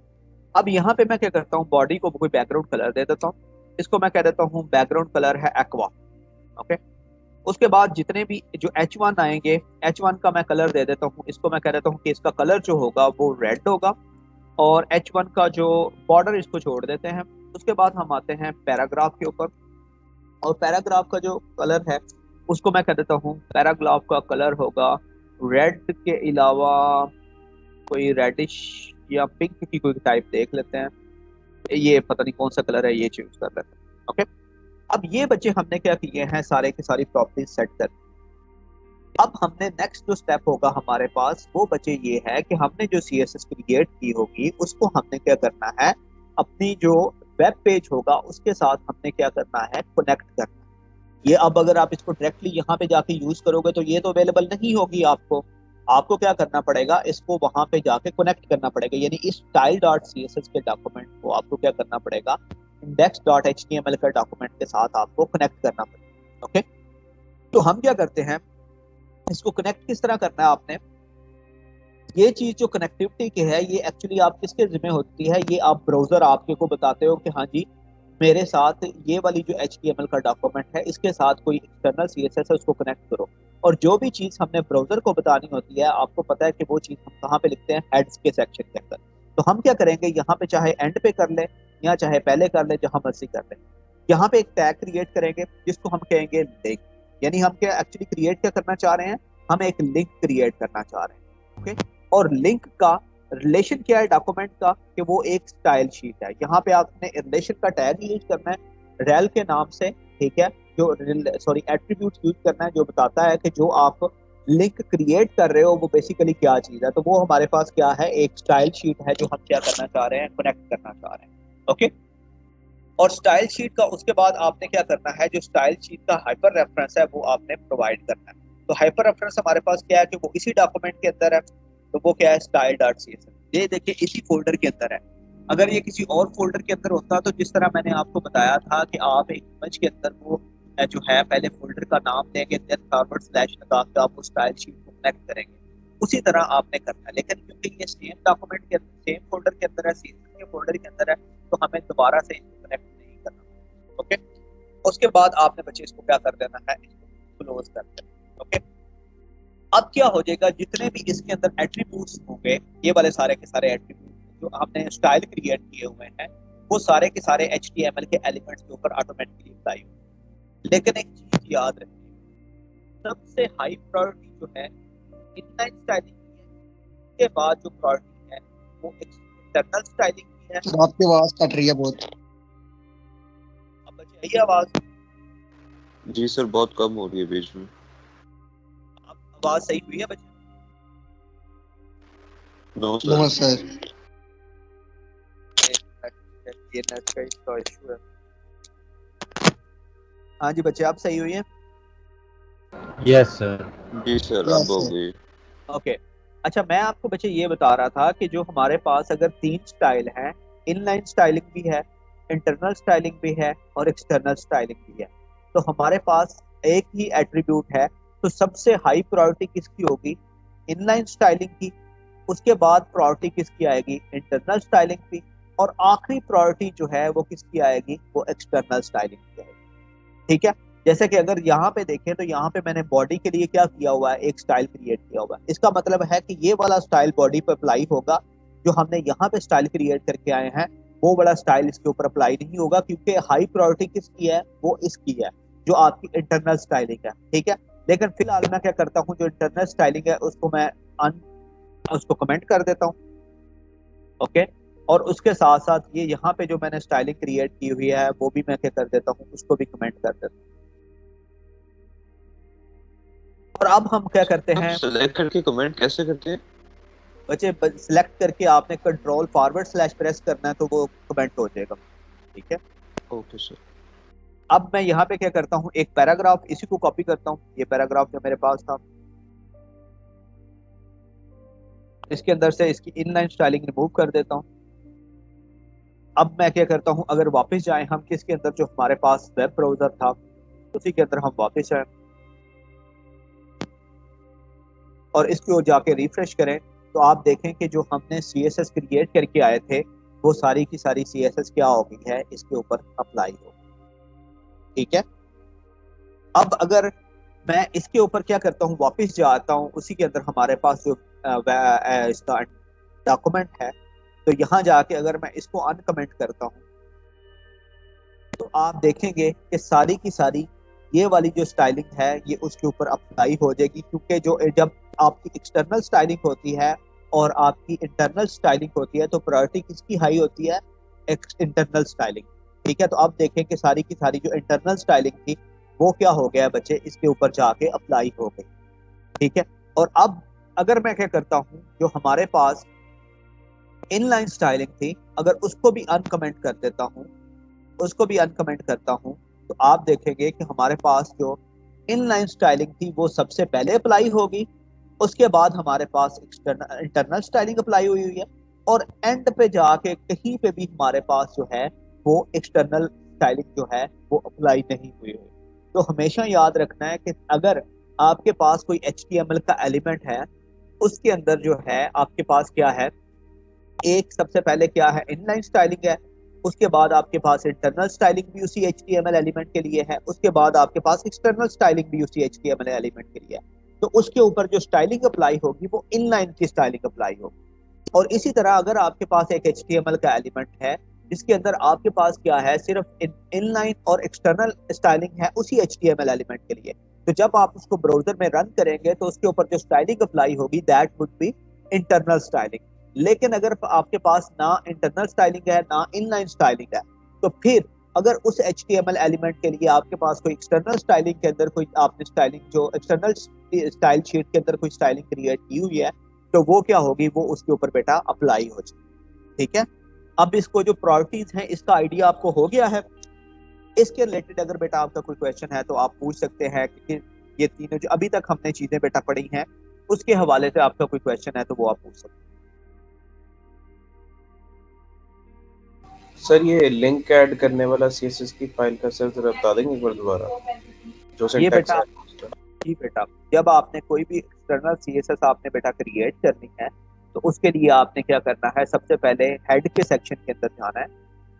अब यहाँ पे मैं क्या करता हूँ, बॉडी को कोई बैकग्राउंड कलर दे देता हूँ। इसको मैं कह देता हूँ बैकग्राउंड कलर है एक्वा। ओके, उसके बाद जितने भी जो H1 आएंगे, H1 का मैं कलर दे देता हूँ। इसको मैं कह देता हूँ कि इसका कलर जो होगा वो रेड होगा, और H1 का जो बॉर्डर इसको छोड़ देते हैं। उसके बाद हम आते हैं पैराग्राफ के ऊपर, और पैराग्राफ का जो कलर है उसको मैं कह देता हूँ पैराग्राफ का कलर होगा रेड के अलावा कोई रेडिश या पिंक की कोई टाइप देख लेते हैं, ये पता नहीं कौन सा कलर है, ये चूज कर लेते हैं। ओके, अब ये बच्चे हमने क्या किए हैं, सारे के सारी प्रॉपर्टीज सेट कर। अब हमने नेक्स्ट जो स्टेप होगा हमारे पास वो बच्चे ये है कि हमने जो CSS क्रिएट की होगी उसको हमने क्या करना है, अपनी जो वेब पेज होगा उसके साथ हमने क्या करना है, कनेक्ट करना है। ये अब अगर आप इसको डायरेक्टली यहाँ पे जाके यूज करोगे तो ये तो अवेलेबल नहीं होगी आपको क्या करना पड़ेगा, इसको वहां पे जाके कनेक्ट करना पड़ेगा। यानी इस style.css के डॉक्यूमेंट को आपको क्या करना पड़ेगा, index.html का डॉक्यूमेंट के साथ आपको कनेक्ट करना पड़ेगा। ओके, तो हम क्या करते हैं, इसको कनेक्ट किस तरह करना है आपने, ये चीज जो कनेक्टिविटी की है ये एक्चुअली आप किसके जिम्मे होती है, ये आप ब्राउजर आपके को बताते हो कि हाँ जी मेरे साथ ये वाली जो HTML का डॉक्यूमेंट है इसके साथ कोई एक्सटर्नल CSS है उसको कनेक्ट करो। और जो भी चीज हमने ब्राउजर को बतानी होती है, आपको पता है कि वो चीज हम कहाँ पे लिखते हैं, हेड्स के सेक्शन के अंदर। तो हम क्या करेंगे, यहाँ पे चाहे एंड पे कर ले या चाहे पहले कर ले, जहां मर्जी कर ले, यहाँ पे एक टैग क्रिएट करेंगे जिसको हम कहेंगे लिंक। यानी हम क्या एक्चुअली क्रिएट क्या करना चाह रहे हैं, हम एक लिंक क्रिएट करना चाह रहे हैं। ओके, और लिंक का रिलेशन क्या है डॉक्यूमेंट का, कि वो एक स्टाइल शीट है। यहाँ पे आपने रिलेशन का टैग यूज करना है रेल के नाम से, ठीक है, जो एट्रीब्यूट यूज करना है जो बताता है कि जो आप लिंक क्रिएट कर रहे हो वो बेसिकली क्या चीज है। तो वो हमारे पास क्या है, एक स्टाइल शीट है जो हम क्या करना चाह रहे हैं, कनेक्ट करना चाह रहे हैं। ओके, और स्टाइल शीट का उसके बाद आपने क्या करना है, जो स्टाइल शीट का हाइपर रेफरेंस है वो आपने प्रोवाइड करना है। तो हाइपर रेफरेंस हमारे पास क्या है कि वो इसी डॉक्यूमेंट के अंदर है, तो वो क्या है, style.css। ये देखिए इसी फोल्डर के अंदर है। अगर ये किसी और फोल्डर के अंदर होता तो जिस तरह मैंने आपको बताया था कि आप एक इमेज के अंदर वो जो है पहले फोल्डर का नाम देंगे, देन फॉरवर्ड स्लैश लगा के आप उस स्टाइल शीट को कनेक्ट करेंगे, उसी तरह आपने करना है। लेकिन क्योंकि ये सेम डॉक्यूमेंट के अंदर, सेम फोल्डर के अंदर है, CSS के फोल्डर के अंदर है, तो हमें दोबारा से इसको कनेक्ट नहीं करना। ओके, उसके बाद आपने बच्चे इसको क्या कर देना है, इसको क्लोज कर देना। ओके, अब क्या हो जाएगा, जितने भी इसके अंदर एट्रीब्यूट्स होंगे, ये वाले सारे के सारे एट्रीब्यूट जो आपने स्टाइल क्रिएट किए हुए हैं वो सारे के सारे HTML के एलिमेंट्स के ऊपर ऑटोमेटिकली अप्लाई होंगे। लेकिन एक चीज याद रखिए, सबसे हाई प्रायोरिटी जो है इनलाइन स्टाइलिंग की है, उसके बाद जो प्रायोरिटी है वो एक्सटर्नल स्टाइलिंग की है। तो आपकी आवाज कट रही है बहुत। अब बच्चे यही आवाज, जी सर बहुत कम हो रही है बीच में। आवाज सही हुई है बच्चे? No no sir. सर। ये नेट का इसका इशू है। हाँ जी बच्चे, आप सही हुई है? Yes sir. जी सर अब हो गई। ओके, अच्छा मैं आपको बच्चे ये बता रहा था कि जो हमारे पास अगर 3 स्टाइल हैं, इनलाइन स्टाइलिंग भी है, इंटरनल स्टाइलिंग भी है और एक्सटर्नल स्टाइलिंग भी है, तो हमारे पास एक ही एट्रीब्यूट है, तो सबसे हाई प्रायोरिटी किसकी होगी, इनलाइन स्टाइलिंग की। उसके बाद प्रायोरिटी किसकी आएगी, इंटरनल स्टाइलिंग की। और आखिरी प्रायोरिटी जो है वो किसकी आएगी, वो एक्सटर्नल स्टाइलिंग की आएगी। ठीक है, जैसे कि अगर यहाँ पे देखें तो यहाँ पे मैंने बॉडी के लिए क्या किया हुआ है, एक स्टाइल क्रिएट किया हुआ है। इसका मतलब है कि ये वाला स्टाइल बॉडी पे अप्लाई होगा, जो हमने यहाँ पे स्टाइल क्रिएट करके आए हैं वो वाला स्टाइल इसके ऊपर अप्लाई नहीं होगा, क्योंकि हाई प्रायोरिटी किसकी है, वो इसकी है, जो आपकी इंटरनल स्टाइलिंग है। ठीक है, लेकिन फिलहाल मैं क्या करता हूँ, जो इंटरनल स्टाइलिंग है उसको मैं उसको कमेंट कर देता हूँ। ओके, और उसके साथ साथ ये यहाँ पे जो मैंने स्टाइलिंग क्रिएट की हुई है वो भी मैं क्या कर देता हूँ, उसको भी कमेंट कर देता हूँ। और अब हम क्या करते हैं, सेलेक्ट करके कमेंट कैसे करते हैं? बच्चे सिलेक्ट करके आपने कंट्रोल फॉरवर्ड स्लैश प्रेस करना है तो वो कमेंट हो जाएगा, ठीक है। Okay sir. अब मैं यहाँ पे क्या करता हूँ, एक पैराग्राफ इसी को कॉपी करता हूँ, ये पैराग्राफ जो मेरे पास था, इसके अंदर से इसकी इनलाइन स्टाइलिंग रिमूव कर देता हूँ। अब मैं क्या करता हूँ, अगर वापस जाएं हम किसके अंदर, जो हमारे पास वेब ब्राउजर था उसी के अंदर हम वापस आए और इसको जाके रिफ्रेश करें तो आप देखें कि जो हमने CSS क्रिएट करके आए थे वो सारी की सारी CSS क्या हो गई है, इसके ऊपर अप्लाई हो, ठीक है। अब अगर मैं इसके ऊपर क्या करता हूँ, वापस जाता हूँ, उसी के अंदर हमारे पास जो इसका डॉक्यूमेंट है, तो यहाँ जाके अगर मैं इसको अनकमेंट करता हूँ तो आप देखेंगे कि सारी की सारी ये वाली जो स्टाइलिंग है ये उसके ऊपर अप्लाई हो जाएगी, क्योंकि जो जब आपकी एक्सटर्नल स्टाइलिंग होती है और आपकी इंटरनल स्टाइलिंग होती है तो प्रायोरिटी किसकी हाई होती है, इंटरनल स्टाइलिंग, ठीक है। तो अब देखें कि सारी की सारी जो इंटरनल स्टाइलिंग थी वो क्या हो गया बच्चे, इसके ऊपर जाके अप्लाई हो गई, ठीक है। और अब अगर मैं क्या करता हूँ, जो हमारे पास इनलाइन स्टाइलिंग थी अगर उसको भी अनकमेंट कर देता हूँ, उसको भी अनकमेंट करता हूँ, तो आप देखेंगे कि हमारे पास जो इनलाइन स्टाइलिंग थी वो सबसे पहले अप्लाई होगी, उसके बाद हमारे पास इंटरनल स्टाइलिंग अप्लाई हुई हुई है और एंड पे जाके कहीं पे भी हमारे पास जो है वो एक्सटर्नल स्टाइलिंग जो है वो अप्लाई नहीं हुई हुई। तो हमेशा याद रखना है कि अगर आपके पास कोई HTML का एलिमेंट है उसके अंदर जो है आपके पास क्या है, एक सबसे पहले क्या है, इनलाइन स्टाइलिंग है, उसके बाद आपके पास इंटरनल स्टाइलिंग भी उसी HTML एलिमेंट के लिए है, उसके बाद आपके पास एक्सटर्नल स्टाइलिंग भी उसी HTML एलिमेंट के लिए है। तो उसके ऊपर जो स्टाइलिंग अप्लाई होगी वो इनलाइन की स्टाइलिंग अप्लाई होगी। और इसी तरह अगर आपके पास एक HTML का एलिमेंट है जिसके अंदर आपके पास क्या है, सिर्फ इनलाइन और एक्सटर्नल स्टाइलिंग है उसी HTML एलिमेंट के लिए, तो जब आप उसको ब्राउजर में रन करेंगे तो उसके ऊपर जो स्टाइलिंग अप्लाई होगी that would be internal styling. लेकिन अगर आपके पास ना इंटरनल स्टाइलिंग है ना इनलाइन स्टाइलिंग है तो फिर अगर उस HTML एलिमेंट के लिए आपके पास कोई एक्सटर्नल स्टाइलिंग के अंदर कोई आपने स्टाइलिंग जो एक्सटर्नल स्टाइल शीट के अंदर कोई स्टाइलिंग क्रिएट की हुई है तो वो क्या होगी, वो उसके ऊपर बेटा अप्लाई हो जाए, ठीक है। अब इसको जो प्रायोरिटीज हैं इसका आइडिया आपको हो गया है। इसके रिलेटेड अगर बेटा आपका कोई क्वेश्चन है तो आप पूछ सकते हैं, क्योंकि ये तीनों जो अभी तक हमने चीजें बेटा पढ़ी हैं उसके हवाले से आपका कोई क्वेश्चन है तो वो आप पूछ सकते हैं। सर ये लिंक ऐड करने वाला CSS की फाइल का सर जरा बता देंगे एक बार दोबारा, जो ये सिंटैक्स बेटा है। जी बेटा, जब आपने कोई भी एक्सटर्नल CSS आपने बेटा क्रिएट करनी है तो उसके लिए आपने क्या करना है, सबसे पहले हेड के सेक्शन के अंदर जाना है,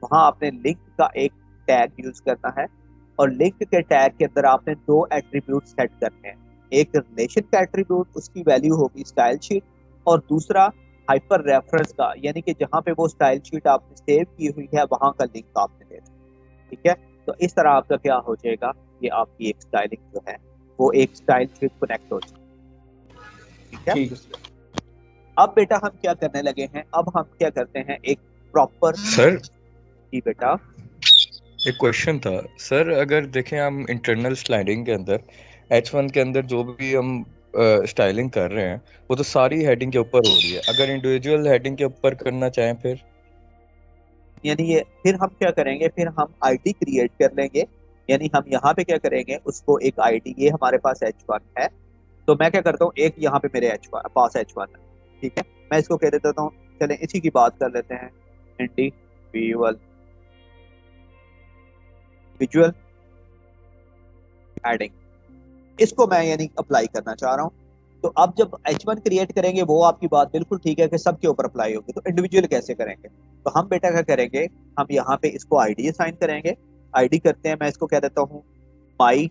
वहां आपने लिंक का एक टैग यूज करना है और लिंक के टैग के अंदर आपने दो एट्रीब्यूट सेट करने हैं, एक रिलेशन का एट्रीब्यूट उसकी वैल्यू होगी स्टाइल शीट और दूसरा हाइपर रेफरेंस का, यानी कि जहाँ पे वो स्टाइल शीट आपने सेव की हुई है वहां का लिंक आपने देना, ठीक है। तो इस तरह आपका क्या हो जाएगा, ये आपकी एक स्टाइलिंग जो है वो एक स्टाइल शीट कनेक्ट हो जाएगी, ठीक है। ठीक है अब बेटा हम क्या करने लगे हैं, अब हम क्या करते हैं एक प्रॉपर सर जी बेटा एक क्वेश्चन था सर, अगर देखें हम इंटरनल स्लाइडिंग के अंदर H1 के अंदर जो भी हम स्टाइलिंग कर रहे हैं वो तो सारी हेडिंग के ऊपर हो रही है, अगर इंडिविजुअल हेडिंग के ऊपर करना चाहें फिर यानी ये फिर हम क्या करेंगे, फिर हम आईडी क्रिएट कर लेंगे, यानी हम यहाँ पे क्या करेंगे उसको एक आईडी, ये हमारे पास H1 है तो मैं क्या करता हूँ एक यहाँ पे मेरे पास H1 है, ठीक है, मैं इसको कह देता हूँ, चलें इसी की बात कर लेते हैं, इंडिविजुअल विजुअल एडिंग, इसको मैं यानी अप्लाई करना चाह रहा हूँ। तो अब जब H1 क्रिएट करेंगे वो आपकी बात बिल्कुल ठीक है कि सबके ऊपर अप्लाई होगी, तो इंडिविजुअल कैसे करेंगे, तो हम बेटा क्या करेंगे, हम यहाँ पे इसको आईडी असाइन करेंगे, आईडी करते हैं, मैं इसको कह देता हूँ माई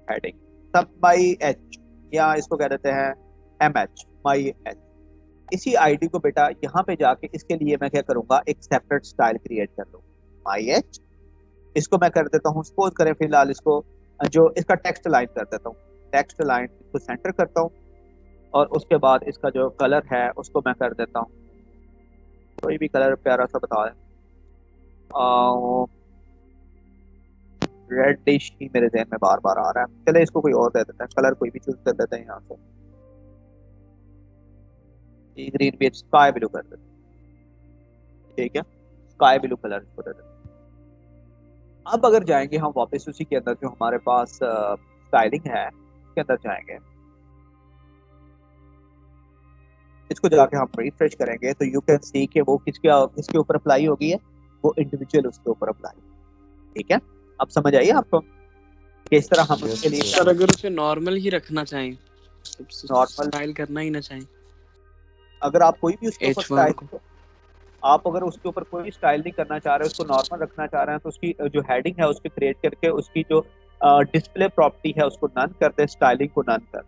हेडिंग सब माई एच, या इसको कह देते हैं MH माई एच। इसी आईडी को बेटा यहाँ पे जाके इसके लिए मैं क्या करूंगा, एक सेपरेट स्टाइल क्रिएट कर लूंगा माई एच, इसको मैं कर देता हूँ, सपोज करें फिलहाल इसको जो इसका टेक्स्ट लाइन कर देता हूँ, टेक्स्ट लाइन इसको सेंटर करता हूँ और उसके बाद इसका जो कलर है उसको मैं कर देता हूँ, कोई भी कलर प्यारा सा बता दें, रेडिश ही मेरे जहन में बार बार आ रहा है, चले इसको कोई और दे देते हैं, कलर कोई भी चूज कर देते हैं यहाँ से, ये ग्रीन भी स्काई ब्लू कर देते हैं, ठीक है, स्काई ब्लू कलर इसको दे देते हैं। अब अगर जाएंगे हम वापस उसी के अंदर जो हमारे पास स्टाइलिंग है उसके अंदर जाएंगे, इसको जाके हम रिफ्रेश करेंगे तो यू कैन सी कि वो किसके ऊपर अप्लाई होगी है, वो इंडिविजुअल उसके ऊपर अप्लाई, ठीक है। अब समझ आइए आपको किस तरह हम उसके लिए सर अगर उसे नॉर्मल ही रखना चाहें, नॉर्मल स्टाइल करना ही ना चाहें, अगर आप कोई भी उसके ऊपर H1 स्टाइल, आप अगर उसके ऊपर कोई स्टाइल नहीं करना चाह रहे, उसको नॉर्मल रखना चाह रहे हैं, तो उसकी जो हेडिंग है उसकी क्रिएट करके उसकी जो डिस्प्ले प्रॉपर्टी है उसको नन कर दे, स्टाइलिंग को नन कर,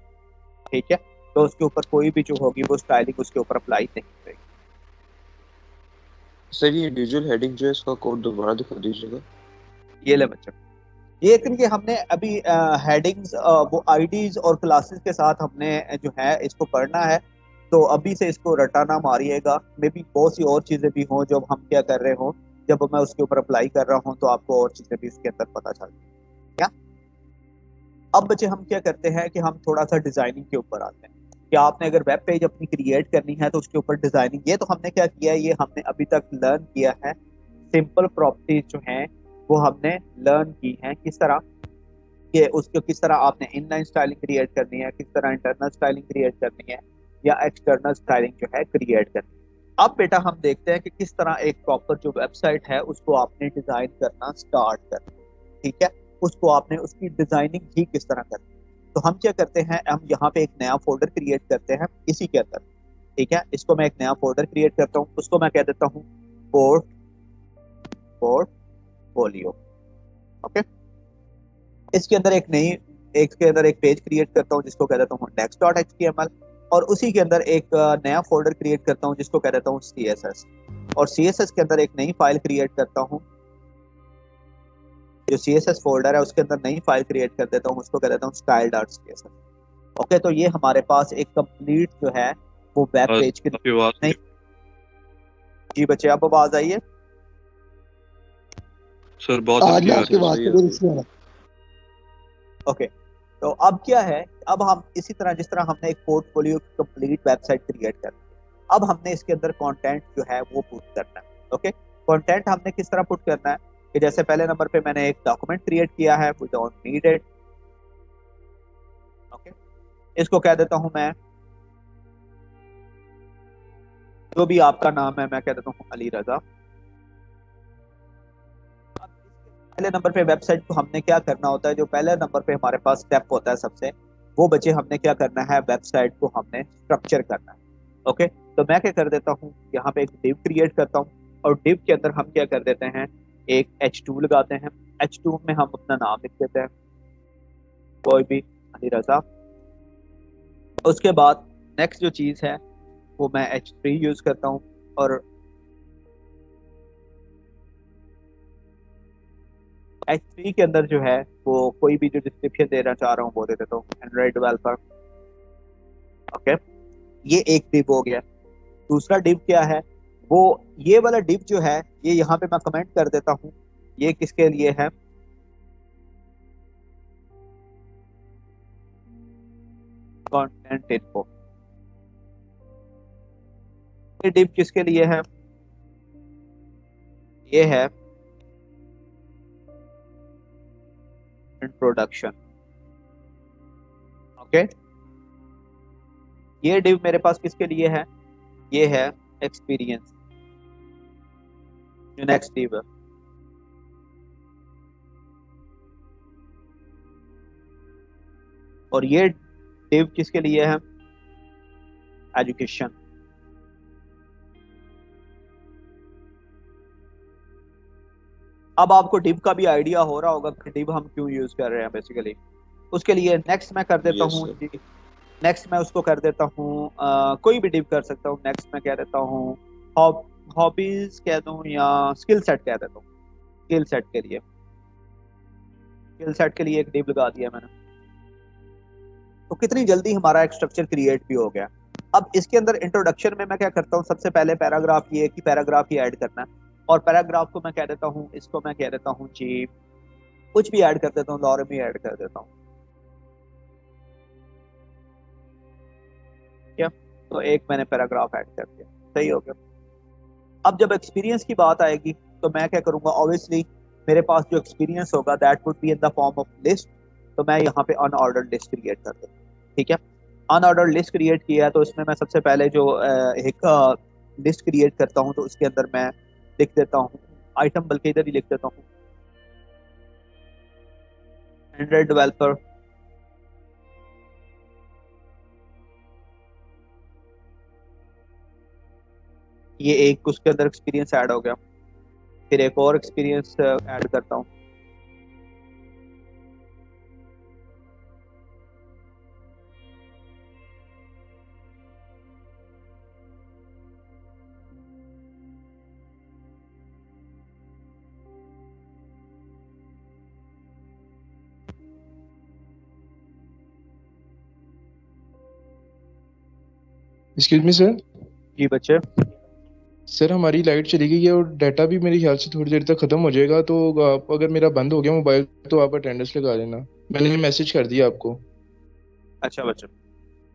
ठीक है। तो उसके ऊपर कोई भी जो होगी वो स्टाइलिंग उसके ऊपर अप्लाई नहीं करेगी। सर ये इंडिविजुअल हेडिंग जो है इसका कोड दोबारा दिखा दीजिएगा। ये ले बच्चों, ये क्योंकि हमने अभी हेडिंग्स वो आईडीज और क्लासेस के साथ हमने जो है इसको पढ़ना है, तो अभी से इसको रटा ना मारिएगा। मे बी बहुत सी और चीज़ें भी हों जब हम क्या कर रहे हों, जब मैं उसके ऊपर अप्लाई कर रहा हूँ तो आपको और चीज़ें भी उसके अंदर पता चल जाए क्या। अब बच्चे हम क्या करते हैं कि हम थोड़ा सा डिज़ाइनिंग के ऊपर आते हैं कि आपने अगर वेब पेज अपनी क्रिएट करनी है तो उसके ऊपर डिज़ाइनिंग, ये तो हमने क्या किया है, ये हमने अभी तक लर्न किया है। सिंपल प्रॉपर्टीज जो हैं वो हमने लर्न की हैं, किस तरह कि उसको किस तरह आपने इनलाइन स्टाइलिंग क्रिएट करनी है, किस तरह इंटरनल स्टाइलिंग क्रिएट करनी है या एक्सटर्नल स्टाइलिंग जो है क्रिएट करनी है। अब बेटा हम देखते हैं कि किस तरह एक प्रॉपर जो वेबसाइट है उसको आपने डिज़ाइन करना स्टार्ट करना, ठीक है, उसको आपने उसकी डिज़ाइनिंग ही किस तरह करनी। तो हम क्या करते हैं, हम यहाँ पे एक नया फोल्डर क्रिएट करते हैं इसी के अंदर, ठीक है। इसको मैं एक नया फोल्डर क्रिएट करता हूँ, उसको मैं कह देता हूँ पोर्टफोलियो, ओके। इसके अंदर एक पेज क्रिएट करता हूँ जिसको कह देता हूँ index.html, और उसी के अंदर एक नया फोल्डर क्रिएट करता हूँ जिसको कह देता हूँ CSS, और CSS के अंदर एक नई फाइल क्रिएट करता हूँ, जो CSS फोल्डर है उसके अंदर नई फाइल क्रिएट कर देता हूँ, उसको कह देता हूँ style.css, ओके। तो ये हमारे पास एक कंप्लीट जो है वो वेब पेज की नहीं। जी बच्चे अब आवाज आई है सर? बहुत आज आपकी आवाज तो मेरी से आ रहा। ओके। तो अब क्या है, अब हम इसी तरह जिस तरह हमने एक पोर्टफोलियो की कंप्लीट वेबसाइट क्रिएट कर, अब हमने इसके अंदर कंटेंट जो है वो पुट करना है, ओके। कंटेंट हमने किस तरह पुट करना है कि जैसे पहले नंबर पे मैंने एक डॉक्यूमेंट क्रिएट किया है, we don't need it, okay. इसको कह देता हूं मैं, जो भी आपका नाम है मैं कह देता हूं अली रजा। पहले नंबर पे वेबसाइट को हमने क्या करना होता है, जो पहले नंबर पे हमारे पास स्टेप होता है सबसे, वो बच्चे हमने क्या करना है, वेबसाइट को हमने स्ट्रक्चर करना है, ओके। तो मैं क्या कर देता हूँ, यहाँ पे एक डिव क्रिएट करता हूँ, और डिव के अंदर हम क्या कर देते हैं, एक H2 लगाते हैं। H2 में हम अपना नाम लिख देते हैं, कोई भी, अली रजा। उसके बाद नेक्स्ट जो चीज़ है वो मैं H3 यूज़ करता हूँ, और H3 के अंदर जो है वो कोई भी जो डिस्क्रिप्शन देना चाह रहा हूँ वो दे देता हूँ, एंड्रॉइड डेवलपर, ओके। ये एक डिव हो गया। दूसरा डिव क्या है, वो ये वाला डिव जो है ये यहाँ पे मैं कमेंट कर देता हूँ, ये किसके लिए है, कंटेंट इन्फो। ये डिव किसके लिए है, ये है इंट्रोडक्शन, ओके। ये डिव मेरे पास किसके लिए है, ये है एक्सपीरियंस, जो नेक्स्ट डिव है। और ये डिव किसके लिए है, एजुकेशन। अब आपको डिव का भी आइडिया हो रहा होगा कि डिव हम क्यों यूज कर रहे हैं बेसिकली। उसके लिए नेक्स्ट मैं कर देता हूँ, नेक्स्ट मैं उसको कर देता हूँ, कोई भी डिव कर सकता हूँ। नेक्स्ट मैं कह देता हूँ हॉबीज कह दूँ या स्किल सेट कह देता हूँ। स्किल सेट के लिए एक डिव लगा दिया मैंने, तो कितनी जल्दी हमारा एक स्ट्रक्चर क्रिएट भी हो गया। अब इसके अंदर इंट्रोडक्शन में मैं क्या करता हूँ, सबसे पहले पैराग्राफ ये कि पैराग्राफ ही ऐड करना है, और पैराग्राफ को मैं कह देता हूँ, इसको मैं कह देता हूँ जी कुछ भी ऐड कर देता हूँ, लॉरम ही ऐड कर देता हूँ, क्या तो एक मैंने पैराग्राफ ऐड कर दिया, सही हो गया। अब जब एक्सपीरियंस की बात आएगी तो मैं क्या करूँगा, ऑब्वियसली मेरे पास जो एक्सपीरियंस होगा that would be in the form of list, तो मैं यहाँ पे अनऑर्डर्ड लिस्ट क्रिएट कर दूँ। ठीक है, अनऑर्डर्ड लिस्ट क्रिएट किया है तो इसमें मैं सबसे पहले जो एक लिस्ट क्रिएट करता हूँ तो उसके अंदर मैं लिख देता हूँ आइटम, बल्कि इधर ही लिख देता हूँ एंड्रॉइड डेवलपर ये एक, उसके अंदर एक्सपीरियंस ऐड हो गया। फिर एक और एक्सपीरियंस ऐड करता हूँ, एक्सक्यूज मी सर। जी बच्चे। सर हमारी लाइट चली गई है और डाटा भी मेरे ख्याल से थोड़ी देर तक खत्म हो जाएगा, तो आप अगर मेरा बंद हो गया मोबाइल तो आप अटेंडेंस लगा देना, मैंने मैसेज कर दिया आपको। अच्छा बच्चे,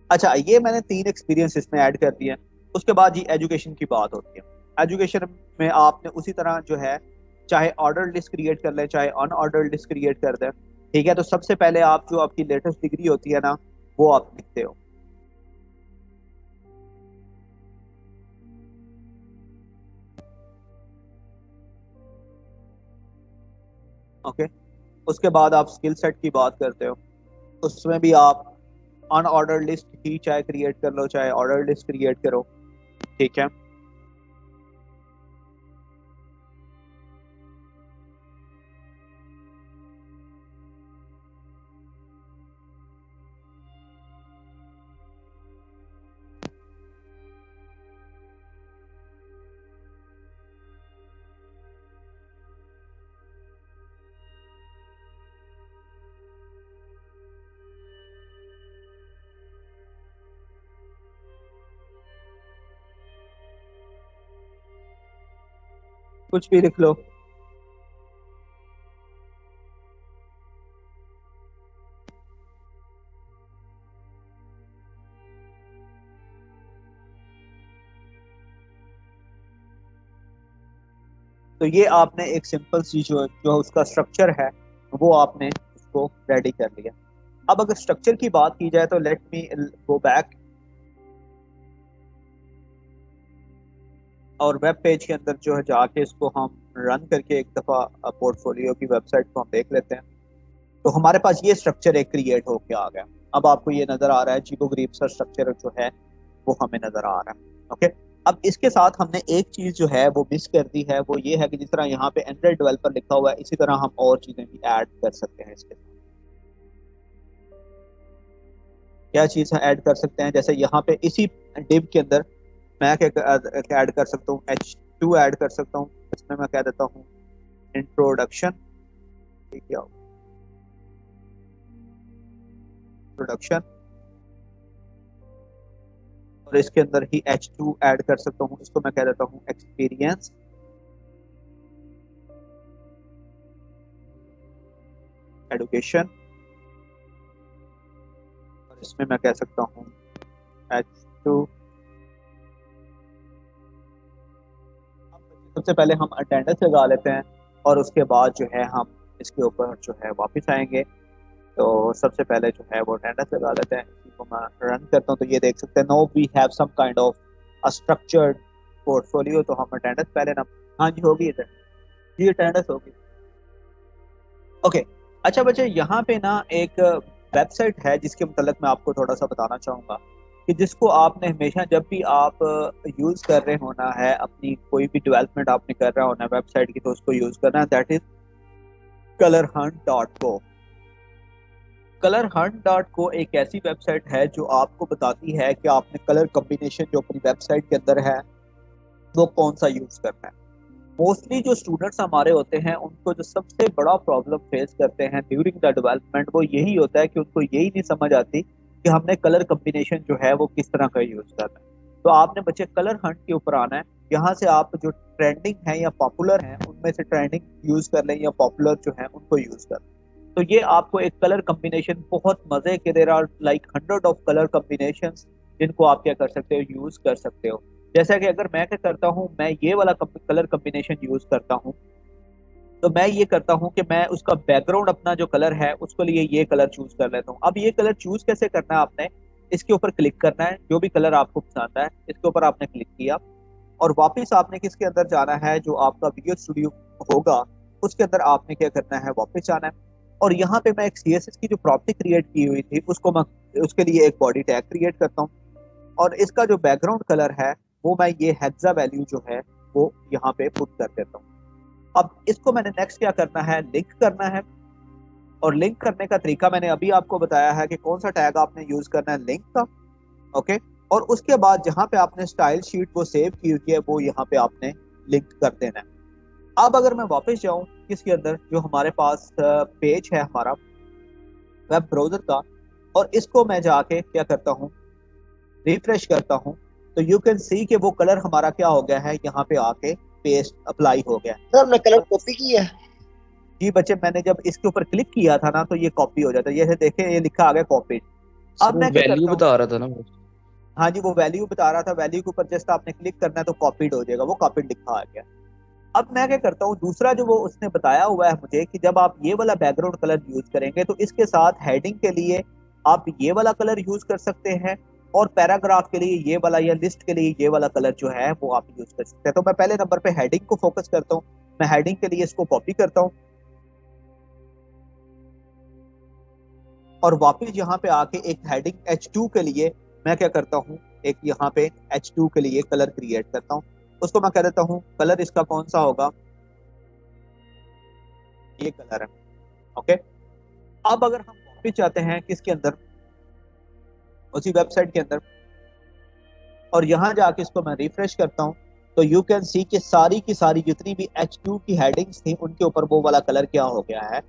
अच्छा ये मैंने 3 एक्सपीरियंस इसमें ऐड कर दिए। उसके बाद ये एजुकेशन की बात होती है। एजुकेशन में आपने उसी तरह जो है चाहे ऑर्डर लिस्ट क्रिएट कर लें चाहे अनऑर्डर लिस्ट क्रिएट कर दें। ठीक है, तो सबसे पहले आप जो आपकी लेटेस्ट डिग्री होती है ना वो आप लिखते हो। ओके, उसके बाद आप स्किल सेट की बात करते हो, उसमें भी आप अनऑर्डर लिस्ट ही चाहे क्रिएट कर लो चाहे ऑर्डर लिस्ट क्रिएट करो। ठीक है, कुछ भी लिख लो। तो ये आपने एक सिंपल सी जो उसका स्ट्रक्चर है वो आपने उसको रेडी कर लिया। अब अगर स्ट्रक्चर की बात की जाए तो लेट मी गो बैक और वेब पेज के अंदर जो है जाके इसको हम रन करके एक दफ़ा पोर्टफोलियो की वेबसाइट को हम देख लेते हैं। तो हमारे पास ये स्ट्रक्चर एक क्रिएट होके आ गया। अब आपको ये नज़र आ रहा है जीबो ग्रीप सा स्ट्रक्चर जो है वो हमें नज़र आ रहा है। ओके, अब इसके साथ हमने एक चीज़ जो है वो मिस कर दी है, वो ये है कि जिस तरह यहाँ पे एंड्रॉइड डेवलपर लिखा हुआ है इसी तरह हम और चीज़ें भी ऐड कर सकते हैं इसके साथ। क्या चीज़ ऐड कर सकते हैं, जैसे यहाँ पे इसी डिव के अंदर मैं क्या ऐड कर सकता हूँ, H2 ऐड कर सकता हूँ। इसमें मैं कह देता हूँ इंट्रोडक्शन, ठीक है, इंट्रोडक्शन, और इसके अंदर ही H2 ऐड कर सकता हूँ। इसको मैं कह देता हूँ एक्सपीरियंस, एडुकेशन, और इसमें मैं कह सकता हूँ H2। सबसे पहले हम अटेंडेंस लगा लेते हैं और उसके बाद जो है हम इसके ऊपर जो है वापस आएंगे। तो सबसे पहले जो है वो अटेंडेंस लगा लेते हैं। इसी को मैं रन करता हूँ तो ये देख सकते हैं no we have some kind of a structured portfolio. तो हम अटेंडेंस पहले ना, हाँ जी होगी इधर, जी अटेंडेंस होगी। ओके, अच्छा बच्चे यहाँ पे ना एक वेबसाइट है जिसके मतलब मैं आपको थोड़ा सा बताना चाहूँगा कि जिसको आपने हमेशा जब भी आप यूज़ कर रहे होना है, अपनी कोई भी डेवलपमेंट आपने कर रहा होना है वेबसाइट की, तो उसको यूज़ करना है, दैट इज colorhunt.co। colorhunt.co एक ऐसी वेबसाइट है जो आपको बताती है कि आपने कलर कॉम्बिनेशन जो अपनी वेबसाइट के अंदर है वो कौन सा यूज़ करना है। मोस्टली जो स्टूडेंट्स हमारे होते हैं उनको जो सबसे बड़ा प्रॉब्लम फेस करते हैं ड्यूरिंग द डेवलपमेंट वो यही होता है कि उनको यही नहीं समझ आती कि हमने कलर कॉम्बिनेशन जो है वो किस तरह का यूज़ करना है। तो आपने बच्चे कलर हंट के ऊपर आना है, यहाँ से आप जो ट्रेंडिंग है या पॉपुलर हैं उनमें से ट्रेंडिंग यूज़ कर लें या पॉपुलर जो है उनको यूज़ कर लें। तो ये आपको एक कलर कॉम्बिनेशन बहुत मज़े के, there are like 100 of colour combinations जिनको आप क्या कर सकते हो, यूज कर सकते हो। जैसा कि अगर मैं क्या करता हूँ, मैं ये वाला कलर कॉम्बिनेशन यूज करता हूँ, तो मैं ये करता हूँ कि मैं उसका बैकग्राउंड अपना जो कलर है उसके लिए ये कलर चूज कर लेता हूँ। अब ये कलर चूज कैसे करना है, आपने इसके ऊपर क्लिक करना है, जो भी कलर आपको पसंद है इसके ऊपर आपने क्लिक किया, और वापस आपने किसके अंदर जाना है, जो आपका वीडियो स्टूडियो होगा उसके अंदर आपने क्या करना है, वापस जाना है। और यहाँ पे मैं एक CSS की जो प्रॉपर्टी क्रिएट की हुई थी उसको मैं उसके लिए एक बॉडी टैग क्रिएट करता हूँ, और इसका जो बैकग्राउंड कलर है वो मैं ये हेक्सा वैल्यू जो है वो यहाँ पे पुट कर देता हूँ। अब इसको मैंने नेक्स्ट क्या करना है, लिंक करना है। और लिंक करने का तरीका मैंने अभी आपको बताया है कि कौन सा टैग आपने यूज करना है, लिंक का। ओके, और उसके बाद जहां पे आपने स्टाइल शीट वो सेव की हुई है वो यहाँ पे आपने लिंक कर देना है। अब अगर मैं वापस जाऊं किसके अंदर, जो हमारे पास पेज है हमारा वेब ब्राउजर का, और इसको मैं जाके क्या करता हूँ, रिफ्रेश करता हूँ, तो यू कैन सी कि वो कलर हमारा क्या हो गया है, यहाँ पे आके पेस्ट अप्लाई हो गया। सर हमने कलर कॉपी किया है। जी बच्चे, मैंने जब इसके ऊपर क्लिक किया था ना तो ये कॉपी हो जाता है, ये देखे ये लिखा आ गया कॉपी। अब मैं क्या वैल्यू करता हूँ, बता रहा था ना। हाँ जी वो वैल्यू बता रहा था, वैल्यू के ऊपर जस्ट आपने क्लिक करना है तो कॉपीड हो जाएगा, वो कॉपीड लिखा आ गया। अब मैं क्या करता हूँ, दूसरा जो वो उसने बताया हुआ है मुझे कि जब आप ये वाला बैकग्राउंड कलर यूज करेंगे तो इसके साथ हेडिंग के लिए आप ये वाला कलर यूज कर सकते हैं, और पैराग्राफ के लिए ये वाला, या लिस्ट के लिए ये वाला कलर जो है वो आप यूज कर सकते हैं। तो मैं पहले नंबर पे हेडिंग को फोकस करता हूँ, मैं हेडिंग के लिए इसको कॉपी करता हूँ, और वापस यहाँ पे आके एक हेडिंग H2 के लिए मैं क्या करता हूँ, एक यहाँ पे H2 के लिए कलर क्रिएट करता हूँ। उसको मैं कह देता हूँ कलर इसका कौन सा होगा, ये कलर है। ओके, अब अगर हम वापस जाते हैं किसके अंदर, उसी वेबसाइट के अंदर, और यहाँ जाके इसको मैं रिफ्रेश करता हूँ, तो यू कैन सी कि सारी की सारी जितनी भी H2 की हेडिंग्स थी उनके ऊपर वो वाला कलर क्या हो गया है,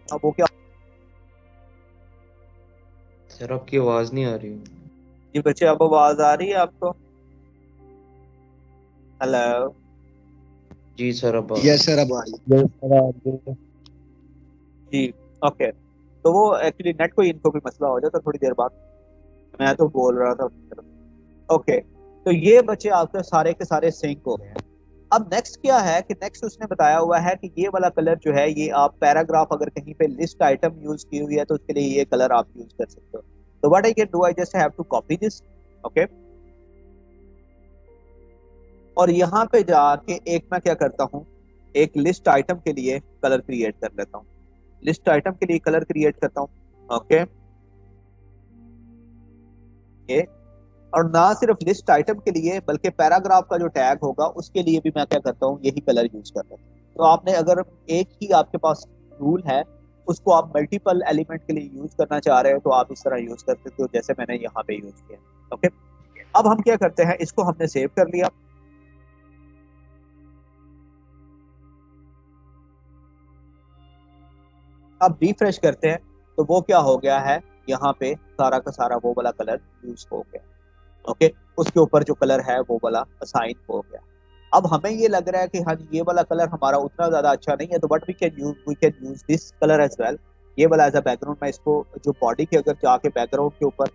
अब वो क्या। सर आपकी आवाज नहीं आ रही। जी बच्चे, अब आवाज आ रही है आपको? हेलो जी सर, अब यस सर, अब आ रही है। जी। ओके, तो वो एक्चुअली नेट को इनको भी मसला हो जाता थोड़ी देर बाद, मैं तो बोल रहा था अपनी तरफ। ओके, तो ये बच्चे आपके सारे के सारे सिंक हो गए हैं। अब नेक्स्ट क्या है कि नेक्स्ट उसने बताया हुआ है कि ये वाला कलर जो है ये आप पैराग्राफ अगर कहीं पे लिस्ट आइटम यूज की हुई है तो उसके लिए ये कलर आप यूज कर सकते हो। तो what I can do, I just have to copy this. Okay, और यहाँ पे जाके एक मैं क्या करता हूँ, एक लिस्ट आइटम के लिए कलर क्रिएट कर लेता हूँ, लिस्ट आइटम के लिए कलर क्रिएट करता हूँ। ओके, ये, और ना सिर्फ लिस्ट आइटम के लिए बल्कि पैराग्राफ का जो टैग होगा उसके लिए भी मैं क्या करता हूँ, यही कलर यूज करता हूँ। तो आपने अगर एक ही आपके पास रूल है उसको आप मल्टीपल एलिमेंट के लिए यूज करना चाह रहे हो तो आप इस तरह यूज कर सकते हो जैसे मैंने यहाँ पे यूज किया। ओके, अब हम क्या करते हैं, इसको हमने सेव कर लिया। अब रिफ्रेश करते हैं तो वो क्या हो गया है, यहाँ पे सारा का सारा वो वाला कलर यूज हो गया। ओके, उसके ऊपर जो कलर है वो वाला असाइन हो गया। अब हमें ये लग रहा है कि हाँ ये वाला कलर हमारा उतना ज्यादा अच्छा नहीं है, तो but we can use this colour as well, ये वाला एज अ बैकग्राउंड। मैं इसको जो बॉडी के अगर जाके बैकग्राउंड के ऊपर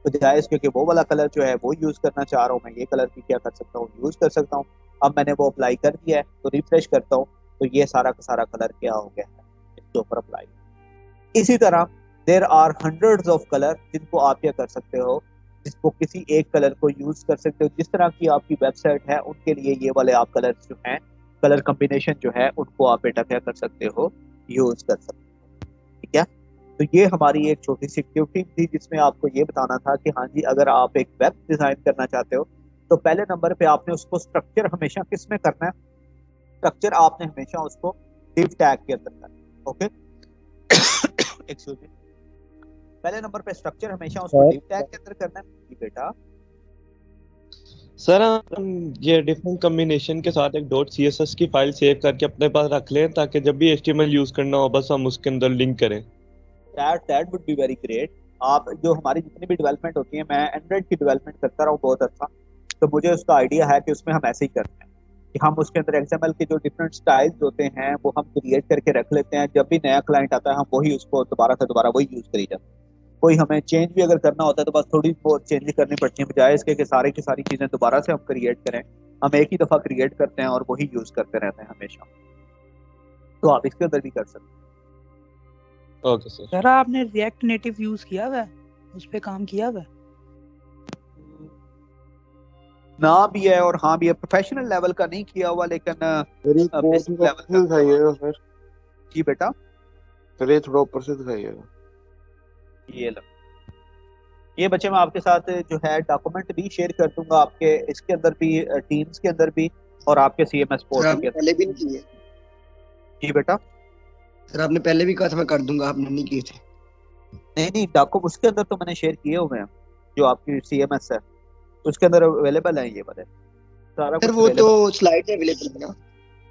बजाय इसके कि वो वाला कलर जो है वो यूज करना चाह रहा हूँ, मैं ये कलर भी क्या कर सकता हूँ, यूज कर सकता हूँ। अब मैंने वो अप्लाई कर दिया है तो रिफ्रेश करता हूँ तो ये सारा का सारा कलर क्या हो गया है, इसके ऊपर अप्लाई। इसी तरह there are hundreds of colour जिनको आप क्या कर सकते हो, जिसको किसी एक कलर को यूज कर सकते हो। जिस तरह की आपकी वेबसाइट है उनके लिए ये वाले आप कलर जो हैं, कलर कॉम्बिनेशन जो है उनको आप बेटा क्या कर सकते हो, यूज कर सकते हो। ठीक है, तो ये हमारी एक छोटी सी टिप थी जिसमें आपको ये बताना था कि हाँ जी अगर आप एक वेब डिजाइन करना चाहते हो तो पहले नंबर पे आपने उसको स्ट्रक्चर हमेशा किस में करना है, स्ट्रक्चर आपने हमेशा उसको डिव टैग के अंदर करना है। ओके, एक्सक्यूज मी, पहले नंबर पे स्ट्रक्चर हमेशा उसको डिव टैग के अंदर करना है। जी बेटा, सर हम ये डिफरेंट कॉम्बिनेशन के साथ एक .css की फाइल सेव करके अपने पास रख लें ताकि जब भी HTML यूज करना हो बस हम उसके अंदर लिंक करें। That would be very great. आप जो हमारी जितनी भी डेवलपमेंट होती है, मैं एंड्रॉइड की डेवलपमेंट करता रहा हूँ बहुत अच्छा, तो मुझे उसका आइडिया है कि उसमें हम ऐसे ही करते हैं कि हम उसके अंदर XML के जो डिफरेंट स्टाइल्स होते हैं वो हम क्रिएट करके रख लेते हैं। जब भी नया क्लाइंट आता है हम वही उसको दोबारा से दोबारा वही यूज करी जाते हैं। कोई हमें चेंज भी अगर करना होता है तो बस थोड़ी बहुत चेंज करनी पड़ती है, बजाय इसके कि सारी की सारी चीजें दोबारा से हम क्रिएट करें। हम एक ही दफा क्रिएट करते हैं और वही यूज करते रहते हैं हमेशा। तो आप इसके अंदर भी कर सकते हैं। Okay sir. सर आपने रिएक्ट नेटिव यूज किया हुआ है, उस पे काम किया हुआ है? ना भी है और हाँ भी है। प्रोफेशनल लेवल का नहीं किया हुआ लेकिन बेसिक लेवल का। सर जी बेटा, सर ये थोड़ा ऊपर से दिखाइएगा। ये लो, ये बच्चे मैं आपके साथ जो है डॉक्यूमेंट भी शेयर कर दूंगा आपके इसके अंदर भी, टीम्स के अंदर भी और आपके CMS पोर्टल के अंदर। पहले भी नहीं किए जी बेटा। सर आपने पहले भी कहा था मैं कर दूंगा, आपने नहीं किए थे। नहीं डॉक्यूमेंट उसके अंदर तो मैंने शेयर किए हुए हैं, जो आपकी CMS है उसके अंदर अवेलेबल है ये वाले सारा सर कुछ वो तो available। स्लाइड अवेलेबल है ना?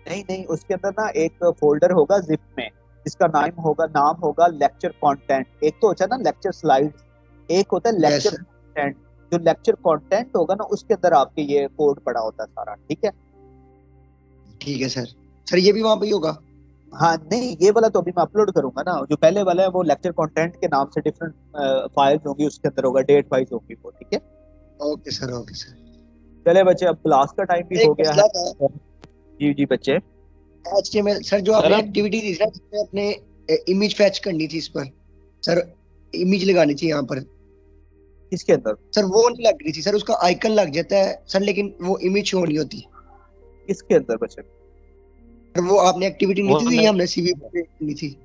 नहीं उसके अंदर ना एक फोल्डर होगा जिप में, जिसका नाम होगा लेक्चर कंटेंट। एक तो होता है ना लेक्चर स्लाइड्स, एक होता है लेक्चर कंटेंट। जो लेक्चर कंटेंट होगा ना उसके अंदर आपके ये कोड पड़ा होता है सारा। ठीक है सर। सर ये भी वहाँ पे ही होगा? हाँ नहीं, ये वाला तो अभी मैं अपलोड करूंगा ना। जो पहले वाला है वो लेक्चर कंटेंट के नाम से डिफरेंट फाइल्स होंगी, उसके अंदर होगा डेट वाइज होगी वो। ठीक है ओके सर। चले बच्चे, अब क्लास का टाइम भी हो गया है। जी बच्चे। HTML सर जो आपने एक्टिविटी दी थी ना, जिसमें अपने इमेज फैच करनी थी, इस पर सर इमेज लगानी थी यहाँ पर। किसके अंदर? सर वो नहीं लग रही थी सर, उसका आइकन लग जाता है सर लेकिन वो इमेज शो नहीं होती। किसके अंदर बच्चे? सर वो आपने एक्टिविटी नहीं दी, हमने CV पे करनी थी।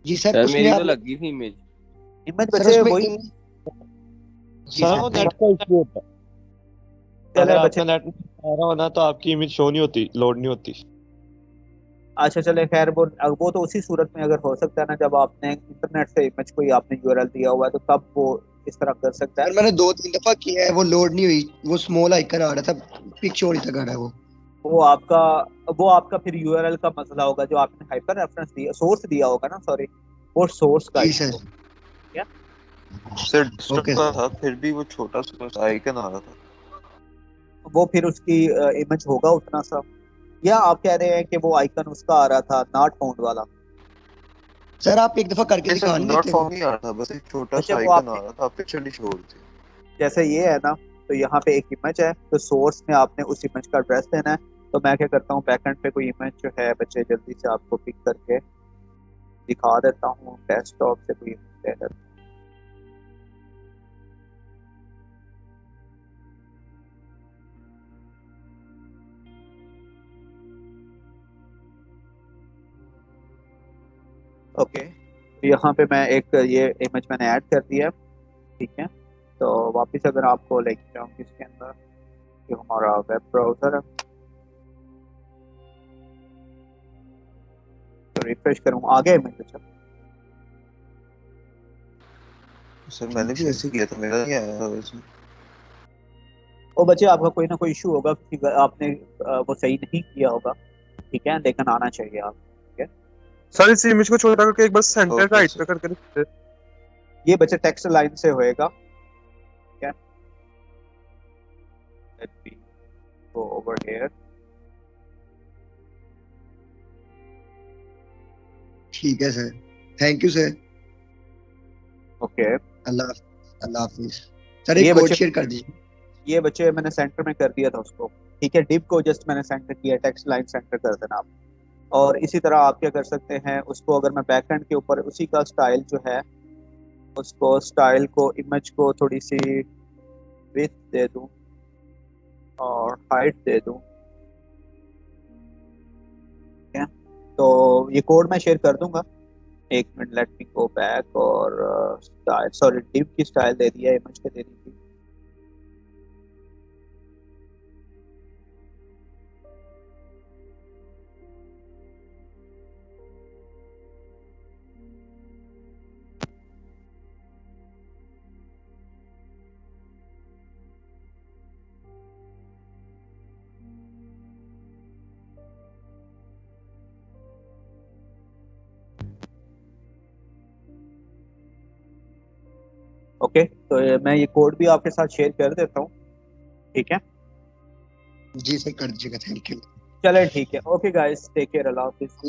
जी सर उसमें मेरी तो लगी थी इमेज बच्चे वही। सर वो नेट का इशू होता है। अगर आपका नेट आ रहा हो ना तो आपकी इमेज शो नहीं होती, लोड नहीं होती। अच्छा चले खैर, वो तो उसी सूरत में अगर हो सकता है ना जब आपने इंटरनेट से इमेज कोई आपने URL दिया हुआ है तो तब वो इस तरह कर सकता है। मैंने 2-3 दफा किया है, वो लोड नहीं हुई, वो स्मॉल आइकन आ रहा था, पिक्चर ही तक आ रहा है वो आपका फिर URL का मसला होगा, जो आपने हाइपर रेफरेंस दिया, सोर्स दिया होगा ना, सॉरी वो सोर्स का सर डिस्टर्ब का था, फिर भी वो छोटा सा आइकन आ रहा था। वो फिर उसकी इमेज होगा उतना सा, या आप कह रहे हैं कि वो आइकन उसका आ रहा था नॉट फाउंड वाला? सर आप एक दफा करके दिखा नहीं नॉट फाउंड नहीं आ रहा था, बस एक छोटा सा आइकन आ रहा था, पिक्चर नहीं शो थी। जैसे ये है ना, तो यहाँ पे एक इमेज है, तो सोर्स में आपने उस इमेज का एड्रेस देना है। तो मैं क्या करता हूँ, बैकएंड पे कोई इमेज जो है बच्चे जल्दी से आपको पिक करके दिखा देता हूँ। डेस्कटॉप से कोई इमेज ले लेता हूँ। ओके यहाँ पे मैं एक ये इमेज मैंने ऐड कर दिया। ठीक है, तो वापस अगर आपको लेके जाऊँ इसके अंदर, जो हमारा वेब ब्राउजर है, तो रिफ्रेश करूँ, आ गया इमेज। अच्छा सर मैंने भी ऐसे किया था, मेरा नहीं आया था वैसे। ओ बच्चे आपका कोई ना कोई इशू होगा, क्योंकि आपने वो सही नहीं किया होगा। ठीक है, लेकिन आना चाहिए आप। ठीक है सर इस इमेज को छोटा करके एक बार सेंटर राइट पे करके दिखते। ये बच्चे टेक्स्ट लाइन से होएगा। ठीक है, let me go over here. ठीक है sir, thank you sir. Okay Allah Hafiz. Sir एक कोड शेयर कर दीजिए। ये बच्चे मैंने सेंटर में कर दिया था उसको। ठीक है, डिव को जस्ट मैंने सेंटर किया, टेक्स्ट लाइन सेंटर कर देना आप। और इसी तरह आप क्या कर सकते हैं, उसको अगर मैं बैकएंड के ऊपर उसी का स्टाइल जो है, उसको स्टाइल को, इमेज को थोड़ी सी विड्थ दे दूं और हाइट दे दूं। ठीक है, तो ये कोड मैं शेयर कर दूंगा। एक minute, let me go back. और स्टाइल, सॉरी डिव की स्टाइल दे दिया, इमेज के दे दी थी। ओके तो मैं ये कोड भी आपके साथ शेयर कर देता हूँ। ठीक है जी सर कर दीजिएगा, थैंक यू। चले ठीक है, ओके गाइस, टेक केयर, अल्लाह हाफिज।